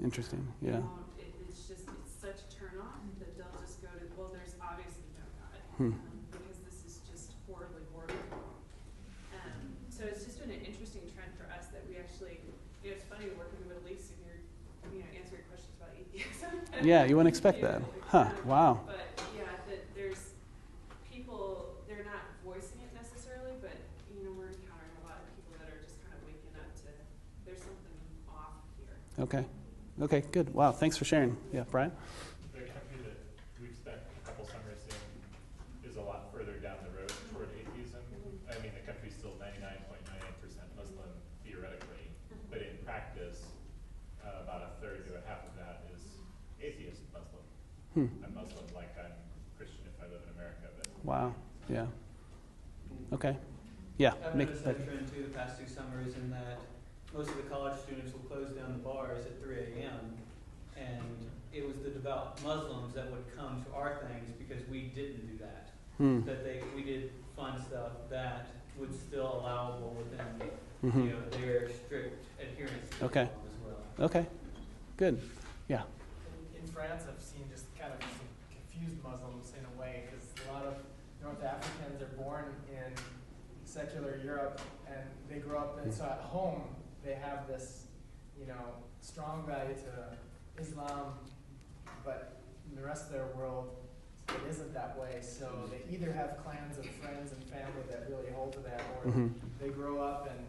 Interesting. Yeah. It's such a turn on that they'll just go to, well, there's obviously no God, because this is just horribly wrong. So it's just been an interesting trend for us that we actually, it's funny to work in the Middle East and you're answering questions about atheism. Yeah, you wouldn't expect that. Huh, wow. But yeah, there's people, they're not voicing it necessarily, but we're encountering a lot of people that are just kind of waking up to, there's something off here. Okay. Okay, good. Wow, thanks for sharing. Yeah, Brian? The country that we've spent a couple summers in is a lot further down the road toward atheism. I mean, the country's still 99.98% Muslim, theoretically, but in practice, about a third to a half of that is atheist Muslim. I'm Muslim like I'm Christian if I live in America. But wow, yeah. Okay. Yeah. I've noticed that trend too the past 2 summers in that most of the college students will close down the bars at 3 a.m. and it was the devout Muslims that would come to our things because we didn't do that. That we did fun stuff that was still allowable within their strict adherence to Islam as well. Okay. Good. Yeah. In France, I've seen just kind of some confused Muslims in a way because a lot of North Africans are born in secular Europe and they grow up, and so at home they have this, strong value to Islam, but in the rest of their world it isn't that way. So they either have clans of friends and family that really hold to that, or they grow up and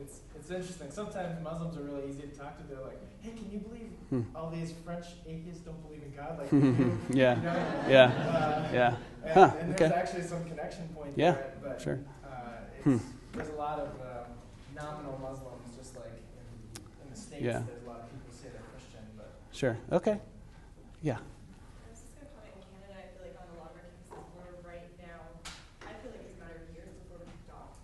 it's interesting. Sometimes Muslims are really easy to talk to. They're like, hey, can you believe all these French atheists don't believe in God like we do? Yeah. And there's actually some connection point there, but sure. There's a lot of nominal Muslims, just like in the States, there's a lot of people say they're Christian, but... Sure, okay. Yeah. I was just going to comment, in Canada, I feel like on a lot of our cases, we're right now, I feel like it's a matter of years before we stop.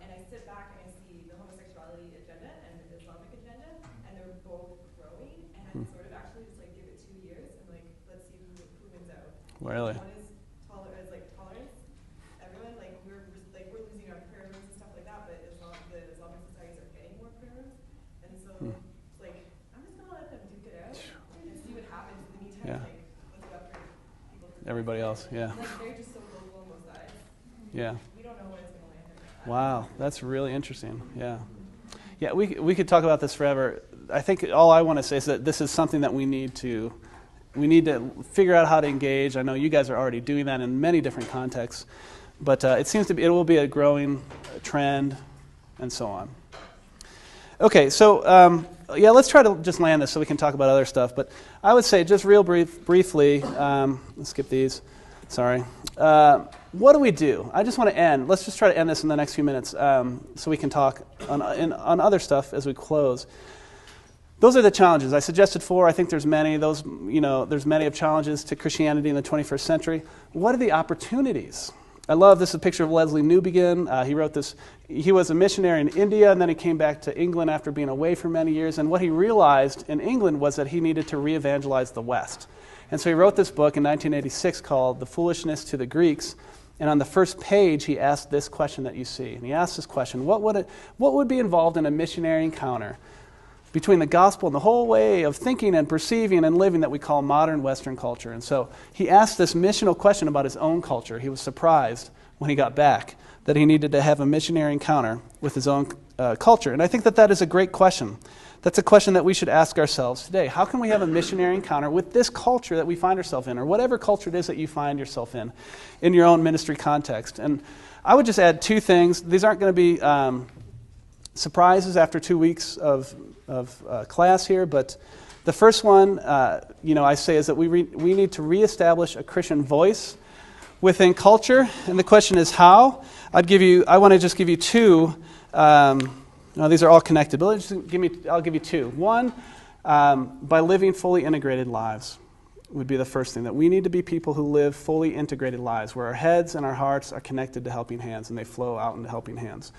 And I sit back and I see the homosexuality agenda and the Islamic agenda, and they're both growing, and I sort of actually just like give it 2 years and like, let's see who wins out. Really? One is tolerance. Everyone, we're losing our prayer rooms and stuff like that, but the Islamic society everybody else. Yeah. Like, they're just so vocal on both sides. Yeah. We don't know what it's going to land in. Wow, that's really interesting. Yeah. Yeah, we could talk about this forever. I think all I want to say is that this is something that we need to figure out how to engage. I know you guys are already doing that in many different contexts, but it will be a growing trend, and so on. Okay, so let's try to just land this so we can talk about other stuff. But I would say just real briefly, let's skip these. Sorry. What do we do? I just want to end. Let's just try to end this in the next few minutes so we can talk on other stuff as we close. Those are the challenges. I suggested 4. I think there's many. There's many of challenges to Christianity in the 21st century. What are the opportunities? I love this. Is a picture of Leslie Newbegin. He wrote this. He was a missionary in India, and then he came back to England after being away for many years. And what he realized in England was that he needed to re-evangelize the West. And so he wrote this book in 1986 called The Foolishness to the Greeks. And on the first page, he asked this question that you see. And he asked this question: what would be involved in a missionary encounter between the gospel and the whole way of thinking and perceiving and living that we call modern Western culture? And so he asked this missional question about his own culture. He was surprised when he got back that he needed to have a missionary encounter with his own culture. And I think that is a great question. That's a question that we should ask ourselves today. How can we have a missionary encounter with this culture that we find ourselves in, or whatever culture it is that you find yourself in your own ministry context? And I would just add 2 things. These aren't going to be surprises after 2 weeks of class here, but the first one, I say is that we need to reestablish a Christian voice within culture, and the question is how. I want to just give you 2. These are all connected, but I'll give you 2. One, by living fully integrated lives would be the first thing, that we need to be people who live fully integrated lives, where our heads and our hearts are connected to helping hands, and they flow out into helping hands.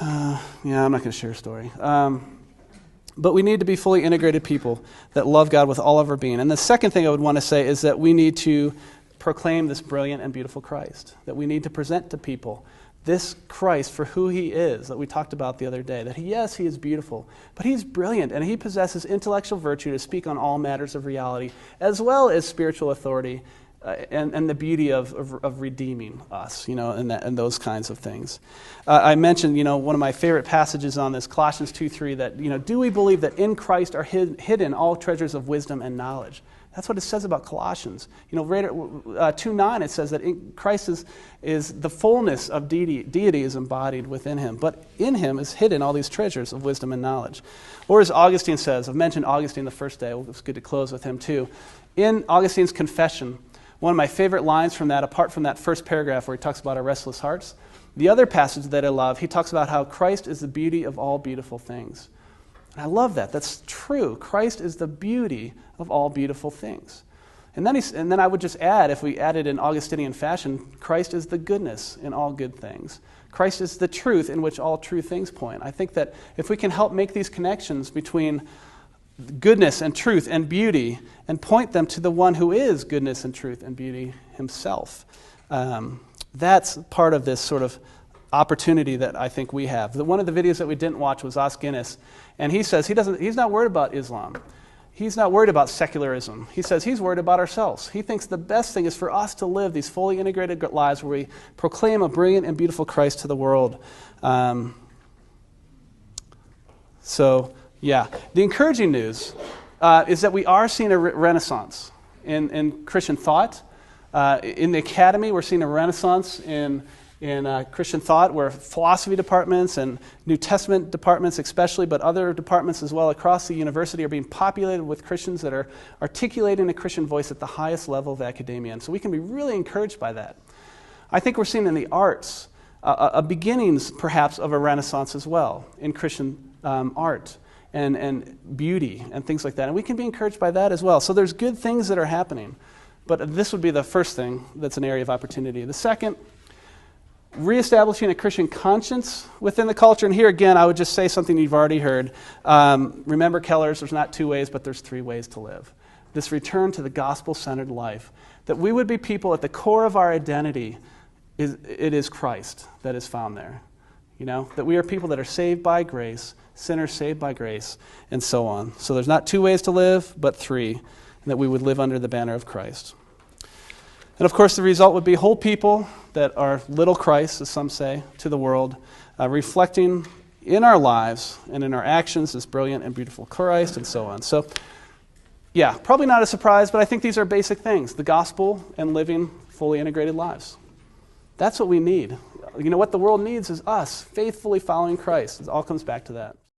I'm not going to share a story. But we need to be fully integrated people that love God with all of our being. And the second thing I would want to say is that we need to proclaim this brilliant and beautiful Christ, that we need to present to people this Christ for who he is, that we talked about the other day, that he is beautiful, but he's brilliant, and he possesses intellectual virtue to speak on all matters of reality, as well as spiritual authority and the beauty of redeeming us, and those kinds of things. I mentioned, one of my favorite passages on this, Colossians 2:3, that, do we believe that in Christ are hidden all treasures of wisdom and knowledge? That's what it says about Colossians. 2:9, it says that in Christ is the fullness of deity is embodied within him, but in him is hidden all these treasures of wisdom and knowledge. Or as Augustine says, I've mentioned Augustine the first day, it's good to close with him too. In Augustine's Confession, one of my favorite lines from that, apart from that first paragraph where he talks about our restless hearts, the other passage that I love, he talks about how Christ is the beauty of all beautiful things. And I love that. That's true. Christ is the beauty of all beautiful things. And then I would just add, if we added in Augustinian fashion, Christ is the goodness in all good things. Christ is the truth in which all true things point. I think that if we can help make these connections between goodness and truth and beauty and point them to the one who is goodness and truth and beauty himself, that's part of this sort of opportunity that I think we have. One of the videos that we didn't watch was Os Guinness, and he says he's not worried about Islam. He's not worried about secularism. He says he's worried about ourselves. He thinks the best thing is for us to live these fully integrated lives where we proclaim a brilliant and beautiful Christ to the world. The encouraging news is that we are seeing a renaissance in Christian thought. In the academy, we're seeing a renaissance in Christian thought, where philosophy departments and New Testament departments especially, but other departments as well across the university are being populated with Christians that are articulating a Christian voice at the highest level of academia. And so we can be really encouraged by that. I think we're seeing in the arts a beginnings, perhaps, of a renaissance as well in Christian art and beauty and things like that. And we can be encouraged by that as well. So there's good things that are happening. But this would be the first thing that's an area of opportunity. The second, reestablishing a Christian conscience within the culture. And here again, I would just say something you've already heard. Remember Keller's, there's not 2 ways, but there's 3 ways to live. This return to the gospel-centered life. That we would be people at the core of our identity, it is Christ that is found there. That we are people that are saved by grace, sinners saved by grace, and so on. So there's not 2 ways to live, but 3, and that we would live under the banner of Christ. And of course, the result would be whole people that are little Christ, as some say, to the world, reflecting in our lives and in our actions this brilliant and beautiful Christ, and so on. So, yeah, probably not a surprise, but I think these are basic things: the gospel and living fully integrated lives. That's what we need. You know, what the world needs is us faithfully following Christ. It all comes back to that.